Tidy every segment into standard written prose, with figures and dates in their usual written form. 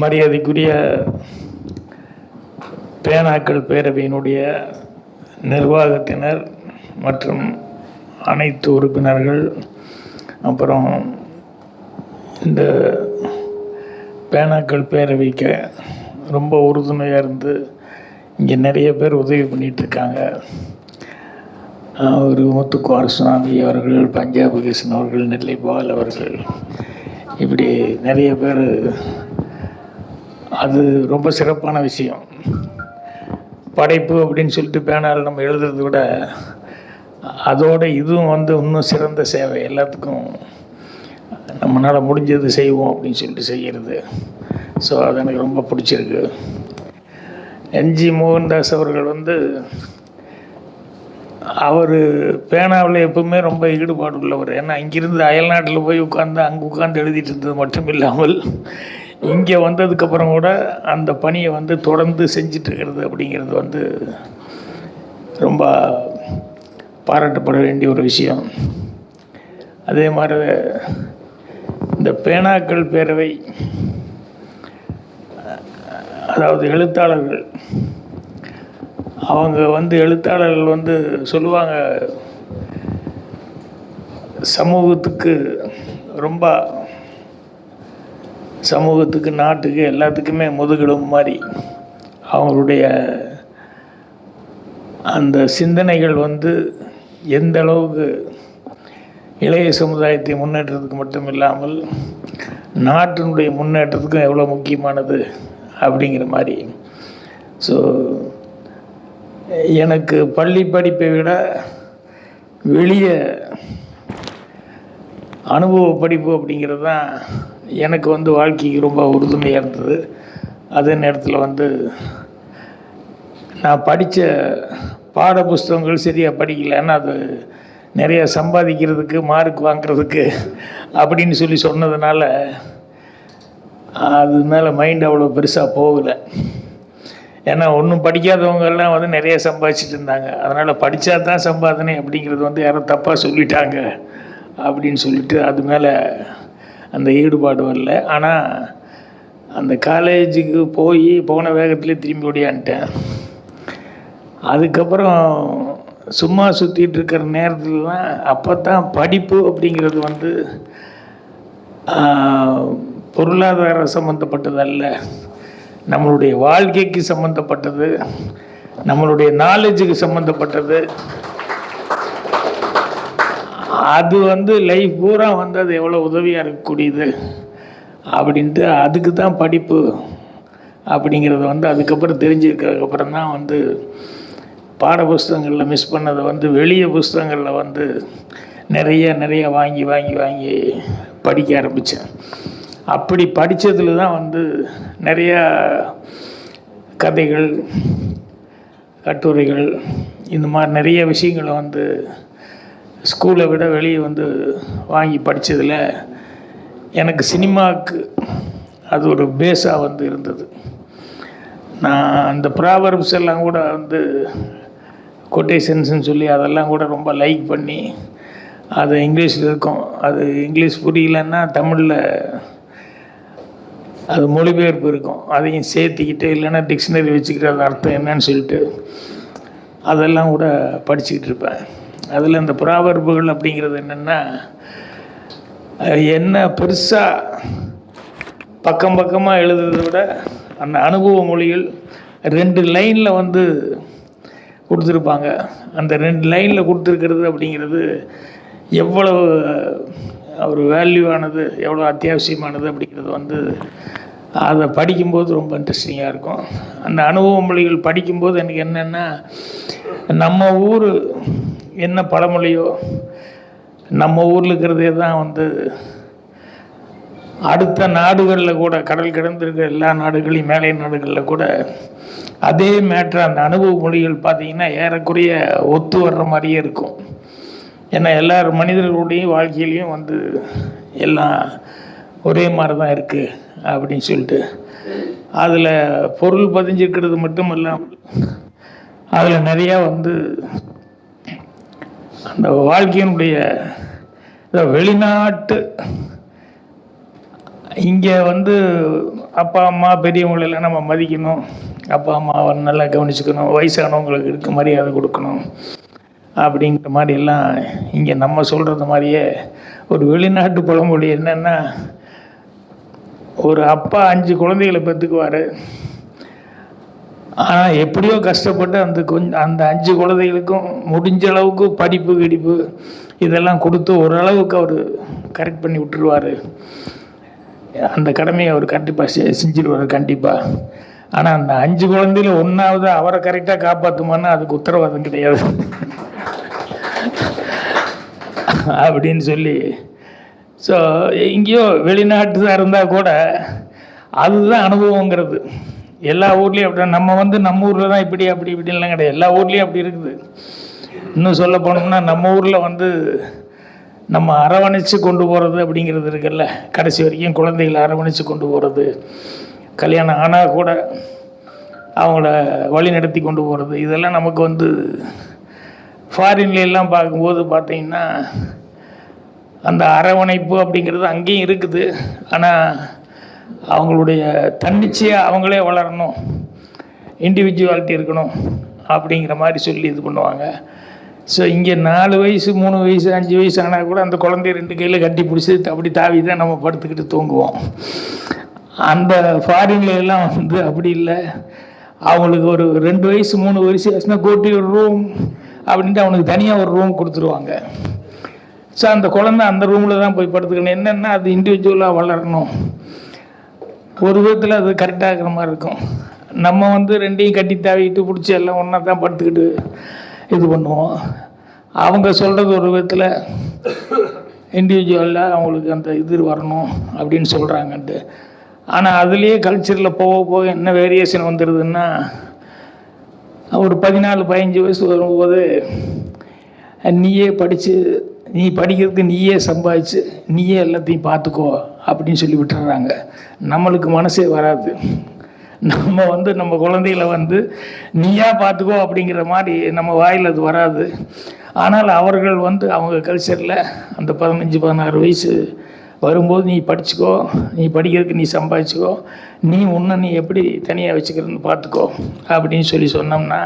மரியாதைக்குரிய பேனாக்கள் பேரவையினுடைய நிர்வாகத்தினர் மற்றும் அனைத்து உறுப்பினர்கள், அப்புறம் இந்த பேனாக்கள் பேரவைக்கு ரொம்ப உறுதுணையாக இருந்து இங்கே நிறைய பேர் உதவி பண்ணிகிட்ருக்காங்க. ஒரு முத்துக்குமார் சுவாமி அவர்கள், பஞ்சாப் கிருஷ்ணன் அவர்கள், நெல்லை பால் அவர்கள், இப்படி நிறைய பேர். அது ரொம்ப சிறப்பான விஷயம். படைப்பு அப்படின்னு சொல்லிட்டு பேனால் நம்ம எழுதுறத விட அதோட இதுவும் இன்னும் சிறந்த சேவை. எல்லாத்துக்கும் நம்மளால் முடிஞ்சது செய்வோம் அப்படின்னு சொல்லிட்டு செய்கிறது. ஸோ அது எனக்கு ரொம்ப பிடிச்சிருக்கு. என்ஜி மோகன்தாஸ் அவர்கள் அவர் பேனாவில் எப்பவுமே ரொம்ப ஈடுபாடு உள்ளவர். ஏன்னா இங்கிருந்து அயல்நாட்டில் போய் அங்கே உட்காந்து எழுதிட்டு இருந்தது மட்டும் இல்லாமல் இங்கே வந்ததுக்கப்புறம் கூட அந்த பணியை தொடர்ந்து செஞ்சிட்ருக்கிறது அப்படிங்கிறது ரொம்ப பாராட்டப்பட வேண்டிய ஒரு விஷயம். அதே மாதிரி இந்த பேனாக்கள் பேரவை, அதாவது எழுத்தாளர்கள், அவங்க எழுத்தாளர்கள் சொல்லுவாங்க, சமூகத்துக்கு ரொம்ப சமூகத்துக்கு, நாட்டுக்கு, எல்லாத்துக்குமே முதுகெலும்பு மாதிரி அவங்களுடைய அந்த சிந்தனைகள் எந்த அளவுக்கு இளைய சமுதாயத்தை முன்னேற்றத்துக்கு மட்டும் இல்லாமல் நாட்டினுடைய முன்னேற்றத்துக்கும் எவ்வளோ முக்கியமானது அப்படிங்கிற மாதிரி. ஸோ எனக்கு பள்ளி படிப்பை விட வெளியே அனுபவ படிப்பு அப்படிங்கிறது தான் எனக்கு வாழ்க்கைக்கு ரொம்ப உறுதுணையாக இருந்தது. அதே நேரத்தில் நான் படித்த பாட புஸ்தகங்கள் சரியாக படிக்கல. ஏன்னா அது நிறைய சம்பாதிக்கிறதுக்கு, மார்க் வாங்கிறதுக்கு அப்படின்னு சொன்னதுனால அது மேலே மைண்ட் அவ்வளோ பெருசாக போகலை. ஏன்னா ஒன்றும் படிக்காதவங்கெல்லாம் நிறைய சம்பாதிச்சிட்டு இருந்தாங்க. அதனால் படித்தா தான் சம்பாதனை அப்படிங்கிறது யாரோ தப்பாக சொல்லிட்டாங்க அப்படின்னு சொல்லிட்டு அது மேலே அந்த ஈடுபாடு வரல. ஆனால் அந்த காலேஜுக்கு போன வேகத்துலேயே திரும்பி ஓடியான்ட்டேன். அதுக்கப்புறம் சும்மா சுற்றிட்டு இருக்கிற நேரத்தில் தான் அப்போ தான் படிப்பு அப்படிங்கிறது பொருளாதார சம்மந்தப்பட்டது அல்ல, நம்மளுடைய வாழ்க்கைக்கு சம்மந்தப்பட்டது, நம்மளுடைய நாலேஜுக்கு சம்மந்தப்பட்டது. அது லைஃப் பூரா அது எவ்வளோ உதவியாக இருக்கக்கூடியது அப்படின்ட்டு அதுக்கு தான் படிப்பு அப்படிங்கிறத அதுக்கப்புறம் தெரிஞ்சுக்கிறதுக்கப்புறம் தான் பாட புஸ்தகங்களில் மிஸ் பண்ணதை வெளியே புஸ்தகங்களில் நிறைய வாங்கி வாங்கி வாங்கி படிக்க ஆரம்பித்தேன். அப்படி படித்ததில் தான் நிறையா கதைகள், கட்டுரைகள், இந்த மாதிரி நிறைய விஷயங்களை ஸ்கூலை விட வெளியே வாங்கி படித்ததில் எனக்கு சினிமாவுக்கு அது ஒரு பேஸாக இருந்தது. நான் அந்த ப்ராவர்ப்ஸ் எல்லாம் கூட கொட்டேஷன்ஸ்ன்னு சொல்லி அதெல்லாம் கூட ரொம்ப லைக் பண்ணி, அது இங்கிலீஷில் இருக்கும், அது இங்கிலீஷ் புரியலன்னா தமிழில் அது மொழிபெயர்ப்பு இருக்கும், அதையும் சேர்த்திக்கிட்டு, இல்லைன்னா டிக்ஷனரி வச்சுக்கிட்டு அது அர்த்தம் என்னன்னு சொல்லிட்டு அதெல்லாம் கூட படிச்சுக்கிட்டு இருப்பேன். அதில் இந்த ப்ராவர்புகள் அப்படிங்கிறது என்னென்னா, என்ன பெருசாக பக்கம் பக்கமாக எழுதுறதை விட அந்த அனுபவ மொழிகள் 2 லைனில் கொடுத்துருப்பாங்க. அந்த 2 லைனில் கொடுத்துருக்கிறது அப்படிங்கிறது எவ்வளவு ஒரு வேல்யூவானது, எவ்வளோ அத்தியாவசியமானது அப்படிங்கிறது அதை படிக்கும்போது ரொம்ப இன்ட்ரெஸ்டிங்காக இருக்கும். அந்த அனுபவ மொழிகள் படிக்கும்போது எனக்கு என்னென்னா, நம்ம ஊர் என்ன பழமொழியோ நம்ம ஊரில் இருக்கிறதே தான் அடுத்த நாடுகளில் கூட, கடல் கடந்திருக்கிற எல்லா நாடுகளையும், மேலை நாடுகளில் கூட அதே மேட்ரு அந்த அனுபவ மொழிகள் பார்த்திங்கன்னா ஏறக்குறைய ஒத்து வர்ற மாதிரியே இருக்கும். ஏன்னா எல்லார் மனிதர்களுடைய வாழ்க்கையிலையும் எல்லாம் ஒரே மாதிரி தான் இருக்குது அப்படின்னு சொல்லிட்டு அதில் பொருள் பதிஞ்சிருக்கிறது மட்டும் இல்லாமல் அதில் நிறையா அந்த வாழ்க்கையினுடைய வெளிநாட்டு, இங்கே அப்பா அம்மா பெரியவங்களெல்லாம் நம்ம மதிக்கணும், அப்பா அம்மாவை நல்லா கவனிச்சுக்கணும், வயசானவங்களுக்கு இருக்க மரியாதை கொடுக்கணும் அப்படிங்கிற மாதிரிலாம் இங்கே நம்ம சொல்கிறது மாதிரியே ஒரு வெளிநாட்டு பழமொழி என்னென்னா, ஒரு அப்பா 5 குழந்தைகளை பெற்றுக்குவார். ஆனால் எப்படியோ கஷ்டப்பட்டு அந்த 5 குழந்தைகளுக்கும் முடிஞ்ச அளவுக்கு படிப்பு கிடிப்பு இதெல்லாம் கொடுத்து ஓரளவுக்கு அவர் கரெக்ட் பண்ணி விட்டுருவார். அந்த கடமையை அவர் கண்டிப்பாக செஞ்சிருவார் கண்டிப்பாக. ஆனால் அந்த 5 குழந்தையில் ஒன்றாவது அவரை கரெக்டாக காப்பாற்றுமான்னா அதுக்கு உத்தரவாதம் கிடையாது அப்படின்னு சொல்லி. ஸோ எங்கேயோ வெளிநாட்டு இருந்தால் கூட அதுதான் அனுபவங்கிறது. எல்லா ஊர்லேயும் அப்படி நம்ம ஊரில் தான் இப்படி அப்படி இப்படின்லாம் கிடையாது, எல்லா ஊர்லேயும் அப்படி இருக்குது. இன்னும் சொல்ல போனோம்னா நம்ம ஊரில் நம்ம அரவணைச்சு கொண்டு போகிறது அப்படிங்கிறது இருக்குல்ல, கடைசி வரைக்கும் குழந்தைகளை அரவணைச்சு கொண்டு போகிறது, கல்யாணம் ஆனால் கூட அவங்கள வழி நடத்தி கொண்டு போகிறது, இதெல்லாம் நமக்கு ஃபாரின்லாம் பார்க்கும்போது பார்த்திங்கன்னா அந்த அரவணைப்பு அப்படிங்கிறது அங்கேயும் இருக்குது. ஆனால் அவங்களுடைய தன்னிச்சையாக அவங்களே வளரணும், இண்டிவிஜுவாலிட்டி இருக்கணும் அப்படிங்கிற மாதிரி சொல்லி இது பண்ணுவாங்க. ஸோ இங்கே 4 வயசு 3 வயசு 5 வயசு ஆனால் கூட அந்த குழந்தைய 2 கையில் கட்டி பிடிச்சி அப்படி தாவி தான் நம்ம படுத்துக்கிட்டு தூங்குவோம். அந்த ஃபாரின்ல எல்லாம் அப்படி இல்லை. அவங்களுக்கு ஒரு 2 வயசு 3 வயசு ஆச்சுன்னா கூட்டி ஒரு ரூம் அப்படின்ட்டு அவனுக்கு தனியாக ஒரு ரூம் கொடுத்துருவாங்க. ஸோ அந்த குழந்தை அந்த ரூமில் தான் போய் படுத்துக்கணும். என்னென்னா அது இண்டிவிஜுவலாக வளரணும். ஒரு விதத்தில் அது கரெக்டாக இருக்கிற மாதிரி இருக்கும். நம்ம 2ஐயும் கட்டி தாவிட்டு பிடிச்சி எல்லாம் ஒன்றா தான் படுத்துக்கிட்டு இது பண்ணுவோம். அவங்க சொல்கிறது ஒரு விதத்தில் இண்டிவிஜுவலாக அவங்களுக்கு அந்த இது வரணும் அப்படின்னு சொல்கிறாங்கன்ட்டு. ஆனால் அதுலேயே கல்ச்சரில் போக போக என்ன வேரியேஷன் வந்துடுதுன்னா, ஒரு 14-15 வயசு வரும்போது நீயே படித்து நீ படிக்கிறதுக்கு நீயே சம்பாதிச்சு நீயே எல்லாத்தையும் பார்த்துக்கோ அப்படின்னு சொல்லி விட்டுறாங்க. நம்மளுக்கு மனசே வராது. நம்ம நம்ம குழந்தைகளை நீயா பார்த்துக்கோ அப்படிங்கிற மாதிரி நம்ம வாயில் அது வராது. ஆனால் அவர்கள் அவங்க கல்ச்சரில் அந்த 15-16 வயசு வரும்போது நீ படிச்சுக்கோ, நீ படிக்கிறதுக்கு நீ சம்பாதிச்சுக்கோ, நீ எப்படி தனியாக வச்சுக்கிறன்னு பார்த்துக்கோ அப்படின்னு சொல்லி சொன்னோம்னா,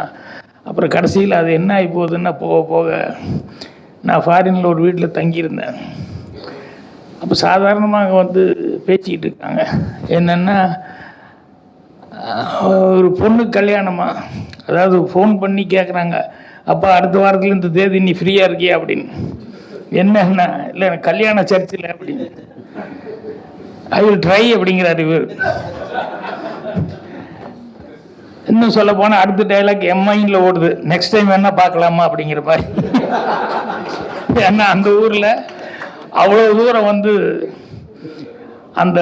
அப்புறம் கடைசியில் அது என்ன ஆகி போகுதுன்னா, போக போக நான் ஃபாரினில் ஒரு வீட்டில் தங்கியிருந்தேன். அப்போ சாதாரணமாக பேசிக்கிட்டு இருக்காங்க. என்னென்னா, ஒரு பொண்ணு கல்யாணமா, அதாவது ஃபோன் பண்ணி கேட்குறாங்க, அப்பா அடுத்த வாரத்தில் இந்த தேதி நீ ஃப்ரீயாக இருக்கியா அப்படின்னு. என்னன்னா, இல்லை எனக்கு கல்யாண சர்ச்சில் அப்படின்னு. ஐ வில் ட்ரை அப்படிங்கிறார் இவர். இன்னும் சொல்ல போனால் அடுத்த டைலாக் என் மைண்டில் ஓடுது, நெக்ஸ்ட் டைம் வேணா பார்க்கலாமா அப்படிங்கிற மாதிரி. ஏன்னா அந்த ஊரில் அவ்வளோ தூரம் அந்த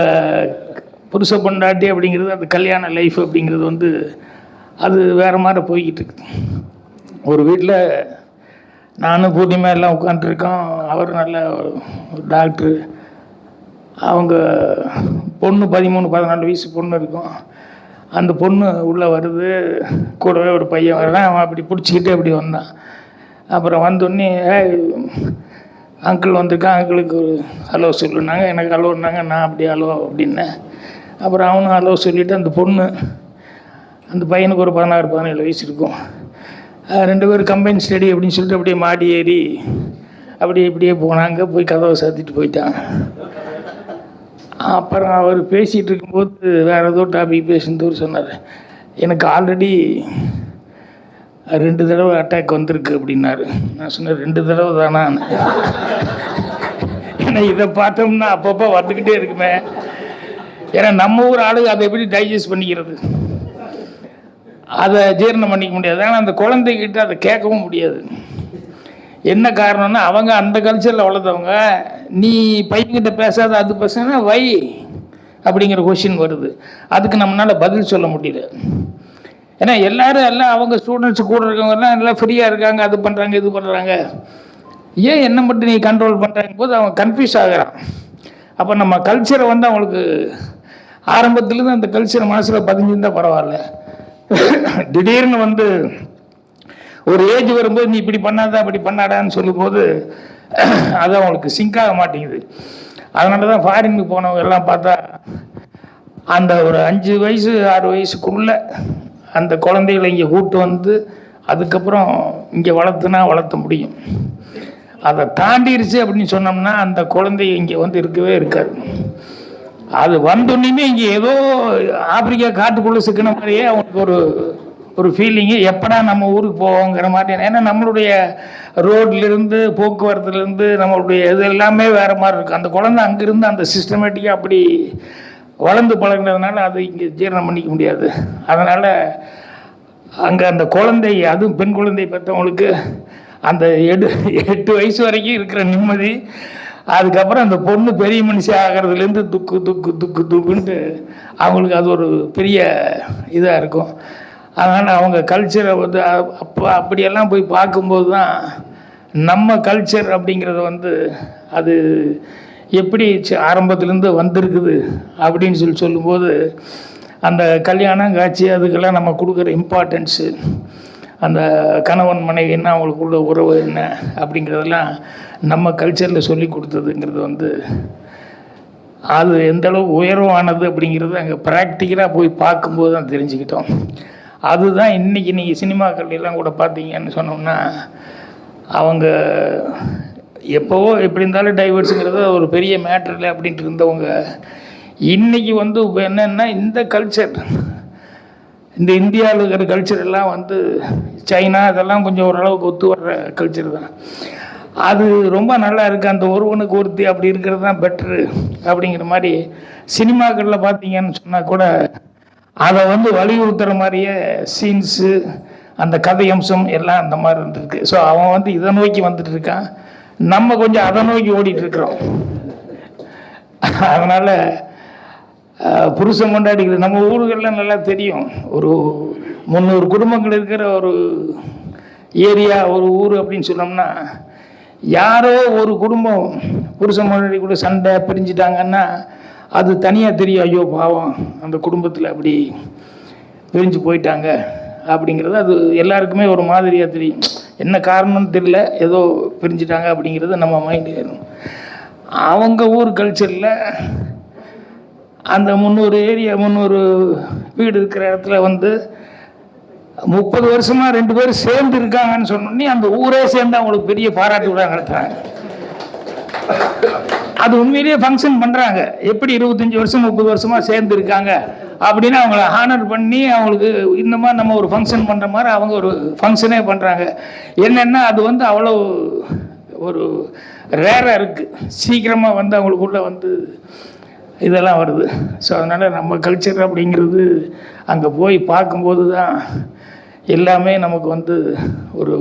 புருஷ பொண்டாட்டி அப்படிங்கிறது, அந்த கல்யாண லைஃப் அப்படிங்கிறது அது வேறு மாதிரி போய்கிட்டு இருக்குது. ஒரு வீட்டில் நானும் பூர்ணிமா எல்லாம் உட்காந்துருக்கோம். அவர் நல்ல ஒரு டாக்டரு. அவங்க பொண்ணு 13-14 வயசு பொண்ணு இருக்கும். அந்த பொண்ணு உள்ளே வருது, கூடவே ஒரு பையன் வரலாம். அவன் அப்படி பிடிச்சிக்கிட்டு அப்படி வந்தான். அப்புறம் வந்தோடனே அங்கிள் வந்திருக்கான், அங்கிளுக்கு ஹலோ சொல்லுனாங்க. எனக்கு ஹலோன்னாங்க, நான் அப்படி ஹலோ அப்படின்னேன். அப்புறம் அவனும் ஹலோ சொல்லிவிட்டு அந்த பையனுக்கு ஒரு 16-17 வயசு இருக்கும். 2 பேரும் கம்பைன் ஸ்டடி அப்படின்னு சொல்லிட்டு அப்படியே மாடி ஏறி இப்படியே போனாங்க. போய் கதவை சாத்திட்டு போயிட்டாங்க. அப்புறம் அவர் பேசிகிட்டு இருக்கும்போது வேறு ஏதோ டாபிக் பேசுனது சொன்னார், எனக்கு ஆல்ரெடி 2 தடவை அட்டாக் வந்திருக்கு அப்படின்னாரு. நான் சொன்னேன், 2 தடவை தானா? ஏன்னா இதை பார்த்தோம்னா அப்பப்போ வந்துக்கிட்டே இருக்குமே. ஏன்னா நம்ம ஊர் ஆளுங்க அதை எப்படி டைஜஸ்ட் பண்ணிக்கிறது, அதை ஜீரணம் பண்ணிக்க முடியாது. ஆனால் அந்த குழந்தைகிட்ட அதை கேட்கவும் முடியாது. என்ன காரணம்னா, அவங்க அந்த கல்ச்சரில் வளர்ந்தவங்க. நீ பையன்கிட்ட பேசாத, அது பேசுனா வை அப்படிங்கிற கொஷின் வருது. அதுக்கு நம்மளால் பதில் சொல்ல முடியல. ஏன்னா எல்லாம் அவங்க ஸ்டூடெண்ட்ஸ் கூட இருக்கவங்கலாம் எல்லாம் ஃப்ரீயாக இருக்காங்க, அது பண்ணுறாங்க இது பண்ணுறாங்க. ஏன் என்ன மட்டும் நீ கண்ட்ரோல் பண்ணுறாங்க போது அவன் கன்ஃபியூஸ் ஆகிறான். அப்போ நம்ம கல்ச்சரை அவங்களுக்கு ஆரம்பத்துலேருந்து அந்த கல்ச்சரை மனசில் பதிஞ்சிருந்தால் பரவாயில்ல. திடீர்னு ஒரு ஏஜ் வரும்போது நீ இப்படி பண்ணாதான் அப்படி பண்ணாடான்னு சொல்லும்போது அது அவங்களுக்கு சிங்க் ஆக மாட்டேங்குது. அதனால தான் ஃபாரினுக்கு போனவங்க எல்லாம் பார்த்தா அந்த ஒரு 5 வயசு 6 வயசுக்குள்ள அந்த குழந்தைகளை இங்கே கூட்டு வந்து அதுக்கப்புறம் இங்கே வளர்த்த முடியும். அதை தாண்டிருச்சு அப்படின்னு சொன்னோம்னா அந்த குழந்தை இங்கே வந்து இருக்கவே இருக்காது. அது வந்தோடனே இங்கே ஏதோ ஆப்பிரிக்கா காட்டுக்குள்ளே சிக்கின மாதிரியே அவனுக்கு ஒரு ஃபீலிங்கு, எப்படா நம்ம ஊருக்கு போவோங்கிற மாதிரி. ஏன்னா நம்மளுடைய ரோட்லேருந்து போக்குவரத்துலேருந்து நம்மளுடைய இது எல்லாமே வேறு மாதிரி இருக்கும். அந்த குழந்தை அங்கேருந்து அந்த சிஸ்டமேட்டிக்காக அப்படி வளர்ந்து பழகினதுனால அது இங்கே ஜீரணம் பண்ணிக்க முடியாது. அதனால் அங்கே அந்த குழந்தை, அதுவும் பெண் குழந்தை பெற்றவங்களுக்கு அந்த 8 வயசு வரைக்கும் இருக்கிற நிம்மதி, அதுக்கப்புறம் அந்த பொண்ணு பெரிய மனுஷி ஆகிறதுலேருந்து துக்கு துக்கு துக்கு துக்குன்ட்டு அவங்களுக்கு அது ஒரு பெரிய இதாக இருக்கும். அதனால் அவங்க கல்ச்சரை வந்து அப்படியெல்லாம் போய் பார்க்கும்போது தான் நம்ம கல்ச்சர் அப்படிங்கிறத வந்து அது எப்படி ஆரம்பத்துலேருந்து வந்திருக்குது அப்படின்னு சொல்லும்போது அந்த கல்யாணம் காட்சி அதுக்கெல்லாம் நம்ம கொடுக்குற இம்பார்ட்டன்ஸு, அந்த கணவன் மனைவின்னா அவங்களுக்குள்ள உறவு என்ன அப்படிங்கிறதெல்லாம் நம்ம கல்ச்சரில் சொல்லி கொடுத்ததுங்கிறது வந்து அது எந்தளவு உயர்வானது அப்படிங்கிறது அங்கே ப்ராக்டிக்கலாக போய் பார்க்கும்போது தான் தெரிஞ்சுக்கிட்டோம். அதுதான் இன்றைக்கி நீங்கள் சினிமாக்கள்லாம் கூட பார்த்தீங்கன்னு சொன்னோம்னா அவங்க எப்போவோ எப்படி இருந்தாலும் டைவர்ஸுங்கிறது ஒரு பெரிய மேட்ரு இல்லை அப்படின்ட்டு இருந்தவங்க இன்றைக்கி வந்து என்னென்னா இந்த கல்ச்சர், இந்த இந்தியாவில் இருக்கிற கல்ச்சர் எல்லாம் வந்து சைனா இதெல்லாம் கொஞ்சம் ஓரளவுக்கு ஒத்து வர்ற கல்ச்சர் தான். அது ரொம்ப நல்லா இருக்குது. அந்த ஒருவனுக்கு ஒருத்தி அப்படி இருக்கிறது தான் பெட்ரு அப்படிங்கிற மாதிரி சினிமாக்களில் பார்த்தீங்கன்னு சொன்னால் கூட அதை வந்து வலியுறுத்துகிற மாதிரியே சீன்ஸு, அந்த கதை அம்சம் எல்லாம் அந்த மாதிரி இருந்திருக்கு. ஸோ அவன் வந்து இதை நோக்கி வந்துட்டு இருக்கான், நம்ம கொஞ்சம் அதை நோக்கி ஓடிட்டுருக்குறோம். அதனால் புருஷன் கொண்டாடிக்கிறது நம்ம ஊர்களில் நல்லா தெரியும். ஒரு 300 குடும்பங்கள் இருக்கிற ஒரு ஏரியா, ஒரு ஊர் அப்படின்னு சொன்னோம்னா யாரோ ஒரு குடும்பம் புருஷன் கொண்டாடி கூட சண்டை பிரிஞ்சிட்டாங்கன்னா அது தனியாக தெரியும். ஐயோ பாவம் அந்த குடும்பத்தில் அப்படி பிரிஞ்சு போயிட்டாங்க அப்படிங்கிறது அது எல்லாருக்குமே ஒரு மாதிரியாக தெரியும். என்ன காரணம்னு தெரியல, ஏதோ பிரிஞ்சுட்டாங்க அப்படிங்கிறது நம்ம மைண்டு ஏறும். அவங்க ஊர் கல்ச்சரில் அந்த 300 வீடு இருக்கிற இடத்துல வந்து 30 வருஷமாக 2 பேரும் சேர்ந்து இருக்காங்கன்னு சொன்னோன்னே அந்த ஊரே சேர்ந்து அவங்களுக்கு பெரிய பாராட்டு விழா நடத்துகிறாங்க. அது உண்மையிலேயே ஃபங்க்ஷன் பண்ணுறாங்க. எப்படி 25 வருஷம் 30 வருஷமாக சேர்ந்து இருக்காங்க அப்படின்னு அவங்கள ஹானர் பண்ணி அவங்களுக்கு இந்த மாதிரி நம்ம ஒரு ஃபங்க்ஷன் பண்ணுற மாதிரி அவங்க ஒரு ஃபங்க்ஷனே பண்ணுறாங்க. என்னென்னா அது வந்து அவ்வளோ ஒரு ரேராக இருக்குது. சீக்கிரமாக வந்து அவங்களுக்குள்ள வந்து இதெல்லாம் வருது. ஸோ அதனால் நம்ம கல்ச்சர் அப்படிங்கிறது அங்கே போய் பார்க்கும்போது தான் எல்லாமே நமக்கு வந்து ஒரு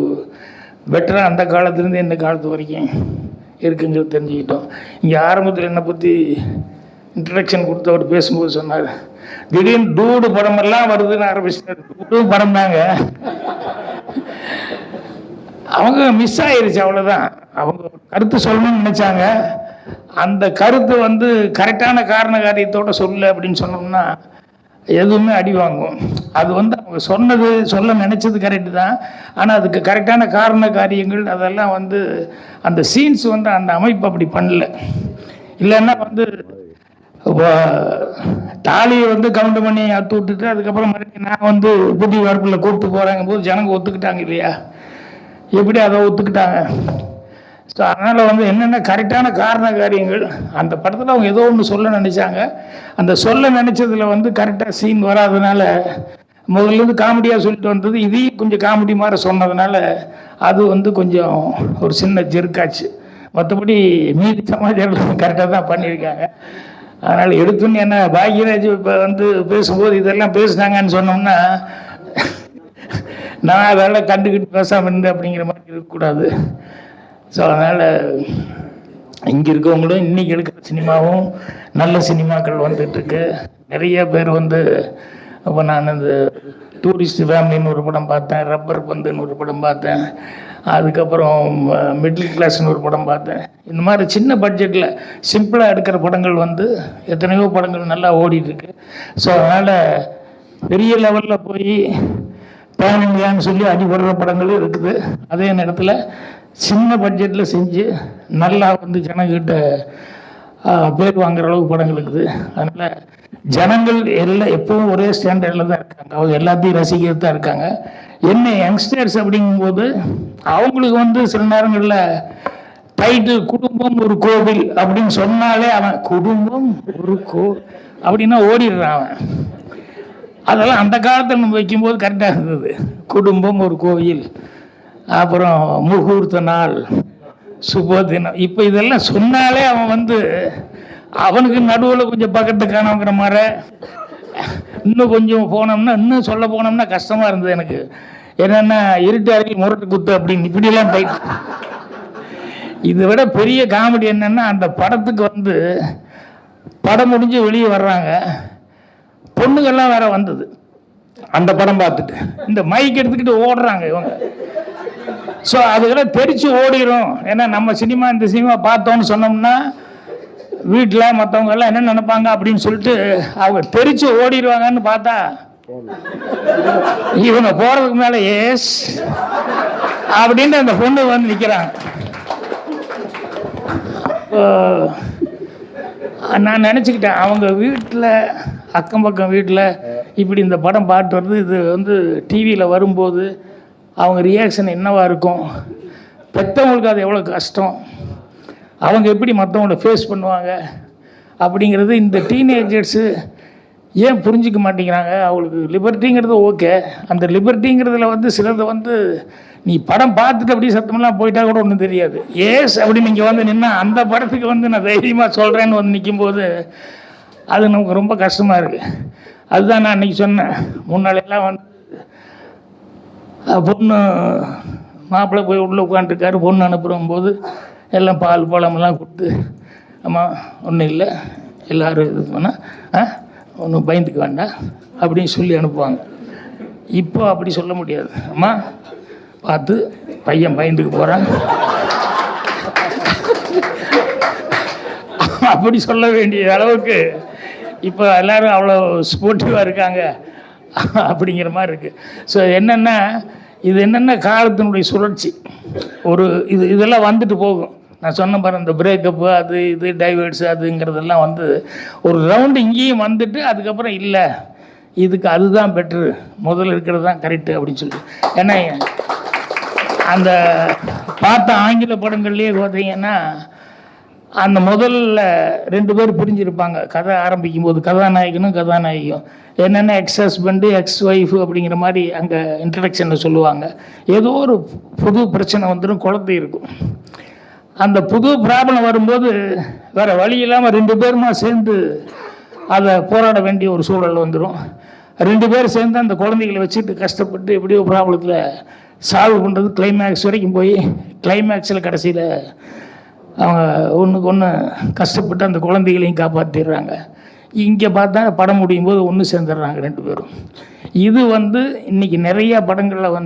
பெட்டராக அந்த காலத்துலேருந்து இந்த காலத்து வரைக்கும் இருக்குங்கிறது தெரிஞ்சுக்கிட்டோம். இங்கே ஆரம்பத்தில் என்னை பற்றி இன்ட்ரடக்ஷன் கொடுத்தவர் பேசும்போது சொன்னார், திடீர்னு டூடு படமெல்லாம் வருதுன்னு ஆரம்பிச்சிட்டாரு. டூடு படம் தாங்க, அவங்க மிஸ் ஆயிருச்சு, அவ்வளோதான். அவங்க கருத்து சொல்லணும்னு நினச்சாங்க, அந்த கருத்து வந்து கரெக்டான காரண காரியத்தோடு சொல்லு அப்படின்னு சொன்னோம்னா எதுவுமே அடி வாங்கும். அது வந்து அவங்க சொல்ல நினச்சது கரெக்டு தான், ஆனால் அதுக்கு கரெக்டான காரண காரியங்கள் அதெல்லாம் வந்து அந்த சீன்ஸ் வந்து அந்த அமைப்பு அப்படி பண்ணல. இல்லைன்னா வந்து தாலியை வந்து கவுண்ட் பண்ணி அத்து விட்டுட்டு அதுக்கப்புறம் மறுபடியும் நான் வந்து புதி வரப்பில் கூப்பிட்டு போகிறாங்க போது ஜனங்க ஒத்துக்கிட்டாங்க இல்லையா, எப்படி அதை ஒத்துக்கிட்டாங்க. ஸோ அதனால் வந்து என்னென்ன கரெக்டான காரண காரியங்கள் அந்த படத்தில் அவங்க ஏதோ ஒன்று சொல்ல நினச்சாங்க, அந்த சொல்ல நினச்சதில் வந்து கரெக்டாக சீன் வராதனால முதல்லேருந்து காமெடியாக சொல்லிட்டு வந்தது இதையும் கொஞ்சம் காமெடி மாதிரி சொன்னதுனால அது வந்து கொஞ்சம் ஒரு சின்ன ஜெர்க்காச்சு. மற்றபடி மீதி சமாச்சாரம் கரெக்டாக தான் பண்ணியிருக்காங்க. அதனால் எடுத்துன்னு என்ன பாக்யராஜ் இப்போ வந்து பேசும்போது இதெல்லாம் பேசுனாங்கன்னு சொன்னோம்னா நான் அதெல்லாம் கண்டுக்கிட்டு பேசாமல் இருந்தேன் அப்படிங்கிற மாதிரி இருக்கக்கூடாது. ஸோ அதனால் இங்கே இருக்கவங்களும் இன்றைக்கி எடுக்கிற சினிமாவும் நல்ல சினிமாக்கள் வந்துட்டுருக்கு. நிறைய பேர் வந்து இப்போ நான் இந்த டூரிஸ்ட் ஃபேமிலின்னு ஒரு படம் பார்த்தேன், ரப்பர் பந்துன்னு ஒரு படம் பார்த்தேன், அதுக்கப்புறம் மிடில் கிளாஸ்னு ஒரு படம் பார்த்தேன். இந்த மாதிரி சின்ன பட்ஜெட்டில் சிம்பிளாக எடுக்கிற படங்கள் வந்து எத்தனையோ படங்கள் நல்லா ஓடிட்டுருக்கு. ஸோ அதனால் பெரிய லெவலில் போய் பேன் இந்தியான்னு சொல்லி அடிபடுற படங்களும் இருக்குது. அதே நேரத்தில் சின்ன பட்ஜெட்டில் செஞ்சு நல்லா வந்து ஜனங்கிட்ட பேர் வாங்குற அளவுக்கு படங்கள் இருக்குது. அதனால் ஜனங்கள் எல்லாம் எப்பவும் ஒரே ஸ்டாண்டர்டில் தான் இருக்காங்க, அவங்க எல்லாத்தையும் ரசிக்கிறது தான் இருக்காங்க. என்ன யங்ஸ்டர்ஸ் அப்படிங்கும்போது அவங்களுக்கு சில நேரங்களில் டைட்டில் குடும்பம் ஒரு கோவில் அப்படின்னு சொன்னாலே அவன் குடும்பம் ஒரு அப்படின்னா ஓடிடுறான் அவன். அதெல்லாம் அந்த காலத்தில் நம்ம வைக்கும்போது கரெக்டாக இருந்தது. குடும்பம் ஒரு கோவில், அப்புறம் முகூர்த்த நாள், சுபதினம். இப்போ இதெல்லாம் சொன்னாலே அவன் அவனுக்கு நடுவில் கொஞ்சம் பக்கத்து காணங்கிற மாதிரி. இன்னும் கொஞ்சம் போனோம்னா, இன்னும் சொல்ல போனோம்னா கஷ்டமாக இருந்தது எனக்கு. என்னென்னா இருட்டு அறையில் முரட்டு குத்து அப்படின்னு இப்படிலாம் போயிட்டு. இதை விட பெரிய காமெடி என்னென்னா, அந்த படத்துக்கு படம் முடிஞ்சு வெளியே வர்றாங்க, பொண்ணுங்கள்லாம் வேற வந்தது அந்த படம் பார்த்துட்டு. இந்த மைக் எடுத்துக்கிட்டு ஓடுறாங்க இவங்க. ஸோ அதுக்கெல்லாம் தெரிச்சு ஓடிடும். ஏன்னா நம்ம இந்த சினிமா பார்த்தோன்னு சொன்னோம்னா வீட்டில் மற்றவங்க எல்லாம் என்ன நினைப்பாங்க அப்படின்னு சொல்லிட்டு அவங்க தெரிச்சு ஓடிடுவாங்கன்னு பார்த்தா இவங்க போறதுக்கு மேலே ஏஸ் அப்படின்ட்டு அந்த பொண்ணு நிற்கிறாங்க. நான் நினச்சிக்கிட்டேன், அவங்க வீட்டில் அக்கம் பக்கம் வீட்டில் இப்படி இந்த படம் பாட்டு வருது, இது டிவியில் வரும்போது அவங்க ரியாக்ஷன் என்னவாக இருக்கும், பெற்றவங்களுக்கு அது எவ்வளோ கஷ்டம், அவங்க எப்படி மற்றவங்கள ஃபேஸ் பண்ணுவாங்க அப்படிங்கிறது இந்த டீனேஜர்ஸு ஏன் புரிஞ்சிக்க மாட்டேங்கிறாங்க. அவங்களுக்கு லிபர்ட்டிங்கிறது ஓகே, அந்த லிபர்ட்டிங்கிறதுல சிலது நீ படம் பார்த்துட்டு அப்படியே சத்தமெல்லாம் போயிட்டா கூட ஒன்றும் தெரியாது. ஏஸ் அப்படி நீங்கள் நின்னா அந்த படத்துக்கு நான் தைரியமாக சொல்கிறேன்னு நிற்கும்போது அது நமக்கு ரொம்ப கஷ்டமாக இருக்குது. அதுதான் நான் அன்றைக்கி சொன்னேன். முன்னாடியெல்லாம் பொண்ணு மாப்பிள்ளை போய் உள்ளே உட்காந்துருக்காரு, பொண்ணு அனுப்பும்போது எல்லாம் பால் பழமெல்லாம் கொடுத்து, அம்மா ஒன்றும் இல்லை எல்லோரும் இது பண்ணால் ஒன்றும் பயந்துக்க வேண்டாம் அப்படின்னு சொல்லி அனுப்புவாங்க. இப்போ அப்படி சொல்ல முடியாது. அம்மா பார்த்து பையன் பயந்துக்கு போகிறான் அப்படி சொல்ல வேண்டிய அளவுக்கு இப்போ எல்லோரும் அவ்வளோ ஸ்போர்ட்டிவாக இருக்காங்க அப்படிங்கிற மாதிரி இருக்குது. ஸோ என்னென்னா காலத்தினுடைய சுழற்சி. இதெல்லாம் வந்துட்டு போகும். நான் சொன்ன பாரு, இந்த பிரேக்கப்பு அது இது டைவர்ட்ஸு அதுங்கிறதெல்லாம் ஒரு ரவுண்டு இங்கேயும் வந்துட்டு அதுக்கப்புறம் இல்லை இதுக்கு அதுதான் பெட்ரு, முதல்ல இருக்கிறது தான் கரெக்டு அப்படின்னு சொல்லி. ஏன்னா அந்த பார்த்த ஆங்கில படங்கள்லேயே பார்த்தீங்கன்னா அந்த முதல்ல 2 பேர் பிரிஞ்சிருப்பாங்க. கதை ஆரம்பிக்கும் போது கதாநாயகனும் கதாநாயகியும் என்னென்ன எக்ஸ் ஹஸ்பண்டு எக்ஸ் ஒய்ஃபு அப்படிங்கிற மாதிரி அங்கே இன்ட்ரடக்ஷனில் சொல்லுவாங்க. ஏதோ ஒரு புது பிரச்சனை குழந்தை இருக்கும். அந்த புது ப்ராப்ளம் வரும்போது வேறு வழி இல்லாமல் 2 பேருமா சேர்ந்து அதை போராட வேண்டிய ஒரு சூழல் வந்துடும். 2 பேர் சேர்ந்து அந்த குழந்தைகளை வச்சுட்டு கஷ்டப்பட்டு எப்படியோ ப்ராப்ளத்தில் சால்வ் பண்ணுறது, கிளைமேக்ஸ் வரைக்கும் போய் கிளைமேக்ஸில் கடைசியில் அவங்க ஒன்றுக்கு ஒன்று கஷ்டப்பட்டு அந்த குழந்தைகளையும் காப்பாற்றிடுறாங்க. இங்கே பார்த்தா படம் முடியும் போது ஒன்று சேர்ந்துடுறாங்க 2 பேரும். இது இன்றைக்கி நிறையா படங்களில்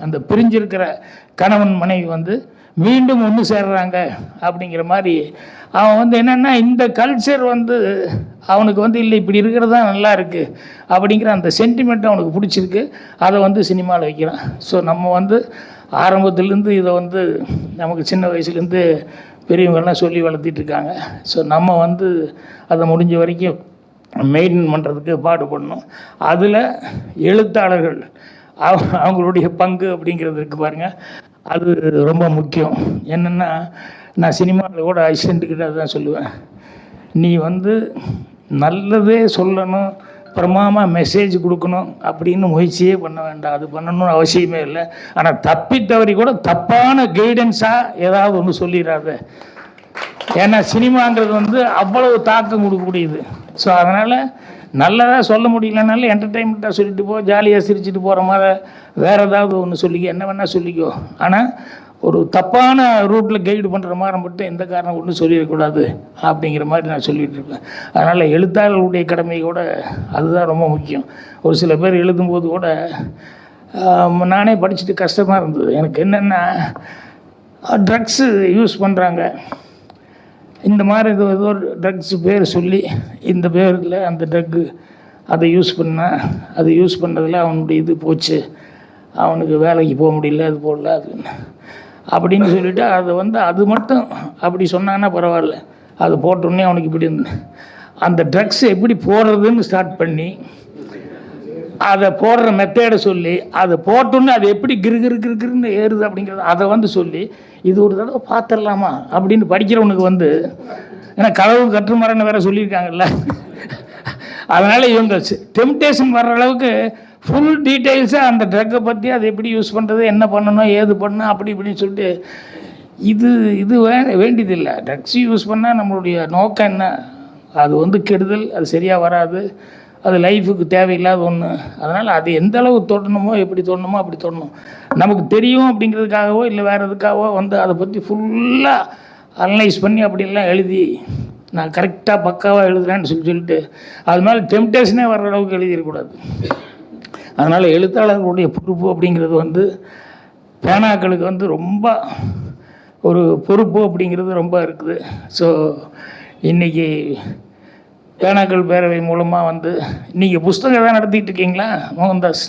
அந்த பிரிஞ்சிருக்கிற கணவன் மனைவி மீண்டும் ஒன்று சேர்றாங்க அப்படிங்கிற மாதிரி. அவன் என்னென்னா இந்த கல்ச்சர் அவனுக்கு இல்லை இப்படி இருக்கிறது தான் நல்லா இருக்குது அப்படிங்கிற அந்த சென்டிமெண்ட் அவனுக்கு பிடிச்சிருக்கு. அதை சினிமாவில் வைக்கிறான். ஸோ நம்ம ஆரம்பத்துலேருந்து இதை நமக்கு சின்ன வயசுலேருந்து பெரியவங்கள்லாம் சொல்லி வளர்த்திட்ருக்காங்க. ஸோ நம்ம அதை முடிஞ்ச வரைக்கும் மெயின்டைன் பண்ணுறதுக்கு பாடுபடணும். அதில் எழுத்தாளர்கள் அவங்களுடைய பங்கு அப்படிங்கிறது இருக்குது பாருங்கள், அது ரொம்ப முக்கியம். என்னென்னா நான் சினிமாவில் கூட அசிஸ்டண்ட்டுக்கிட்ட தான் சொல்லுவேன், நீ நல்லதே சொல்லணும், பிரமாமாக மெசேஜ் கொடுக்கணும் அப்படின்னு முயற்சியே பண்ண வேண்டாம். அது பண்ணணும்னு அவசியமே இல்லை. ஆனால் தப்பி தவறி கூட தப்பான கைடன்ஸாக ஏதாவது ஒன்று சொல்லிடாத. ஏன்னா சினிமாங்கிறது அவ்வளவு தாக்கம் கொடுக்கக்கூடியது. ஸோ அதனால் நல்லதாக சொல்ல முடியலனாலும் என்டர்டெயின்மெண்ட்டாக சொல்லிட்டு போ, ஜாலியாக சிரிச்சுட்டு போகிற மாதிரி வேறு ஏதாவது ஒன்று சொல்லிக்கோ, என்ன வேணால் சொல்லிக்கோ. ஆனால் ஒரு தப்பான ரூட்டில் கைடு பண்ணுற மாதிரி மட்டும் எந்த காரணம் ஒன்றும் சொல்லிடக்கூடாது அப்படிங்கிற மாதிரி நான் சொல்லிகிட்டு இருக்கேன். அதனால் எழுத்தாளர்களுடைய கடமை கூட அதுதான் ரொம்ப முக்கியம். ஒரு சில பேர் எழுதும்போது கூட நானே படிச்சுட்டு கஷ்டமாக இருந்தது. எனக்கு என்னென்னா ட்ரக்ஸு யூஸ் பண்ணுறாங்க, இந்த மாதிரி ஏதோ ஒரு ட்ரக்ஸு பேர் சொல்லி இந்த பேரில் அந்த ட்ரக்கு அதை யூஸ் பண்ணால் அது யூஸ் பண்ணதில் அவனுடைய இது போச்சு, அவனுக்கு வேலைக்கு போக முடியல, அது போடல அது அப்படின்னு சொல்லிவிட்டு அதை அது மட்டும் அப்படி சொன்னான்னா பரவாயில்ல, அது போட்டோடனே அவனுக்கு இப்படி அந்த ட்ரக்ஸ் எப்படி போடுறதுன்னு ஸ்டார்ட் பண்ணி அதை போடுற மெத்தேடை சொல்லி அதை போட்டோன்னு அது எப்படி கிருன்னு ஏறுது அப்படிங்கிறது அதை வந்து சொல்லி இது ஒரு தடவை பார்த்துடலாமா அப்படின்னு படிக்கிறவனுக்கு வந்து, ஏன்னா களவு கற்றுமரன்னு வேற சொல்லியிருக்காங்கல்ல, அதனால் இவங்க டெம்டேஷன் வர்ற அளவுக்கு ஃபுல் டீட்டெயில்ஸாக அந்த ட்ரக்கை பற்றி அதை எப்படி யூஸ் பண்ணுறது, என்ன பண்ணணும், ஏது பண்ணணும், அப்படி இப்படின்னு சொல்லிட்டு இது வேண்டியதில்லை. ட்ரக்ஸ் யூஸ் பண்ணால் நம்மளுடைய நோக்கம் என்ன, அது வந்து கெடுதல், அது சரியாக வராது, அது லைஃபுக்கு தேவையில்லாத ஒன்று. அதனால் அது எந்த அளவு தொடணுமோ எப்படி தொடணுமோ அப்படி தொடணும். நமக்கு தெரியும் அப்படிங்கிறதுக்காகவோ இல்லை வேறு எதுக்காகவோ வந்து அதை பற்றி ஃபுல்லாக அனலைஸ் பண்ணி அப்படியெல்லாம் எழுதி நான் கரெக்டாக பக்காவாக எழுதுறேன்னு சொல்லிட்டு அது மேலே டெம்டேஷனே வர்ற அளவுக்கு எழுதிடக்கூடாது. அதனால் எழுத்தாளர்களுடைய பொறுப்பு அப்படிங்கிறது வந்து பேனாக்களுக்கு வந்து ரொம்ப ஒரு பொறுப்பு அப்படிங்கிறது ரொம்ப இருக்குது. ஸோ இன்றைக்கி பேனாக்கள் பேரவை மூலமாக வந்து நீங்கள் புஸ்தகம் எதாவது நடத்திக்கிட்டு இருக்கீங்களா மோகன்தாஸ்?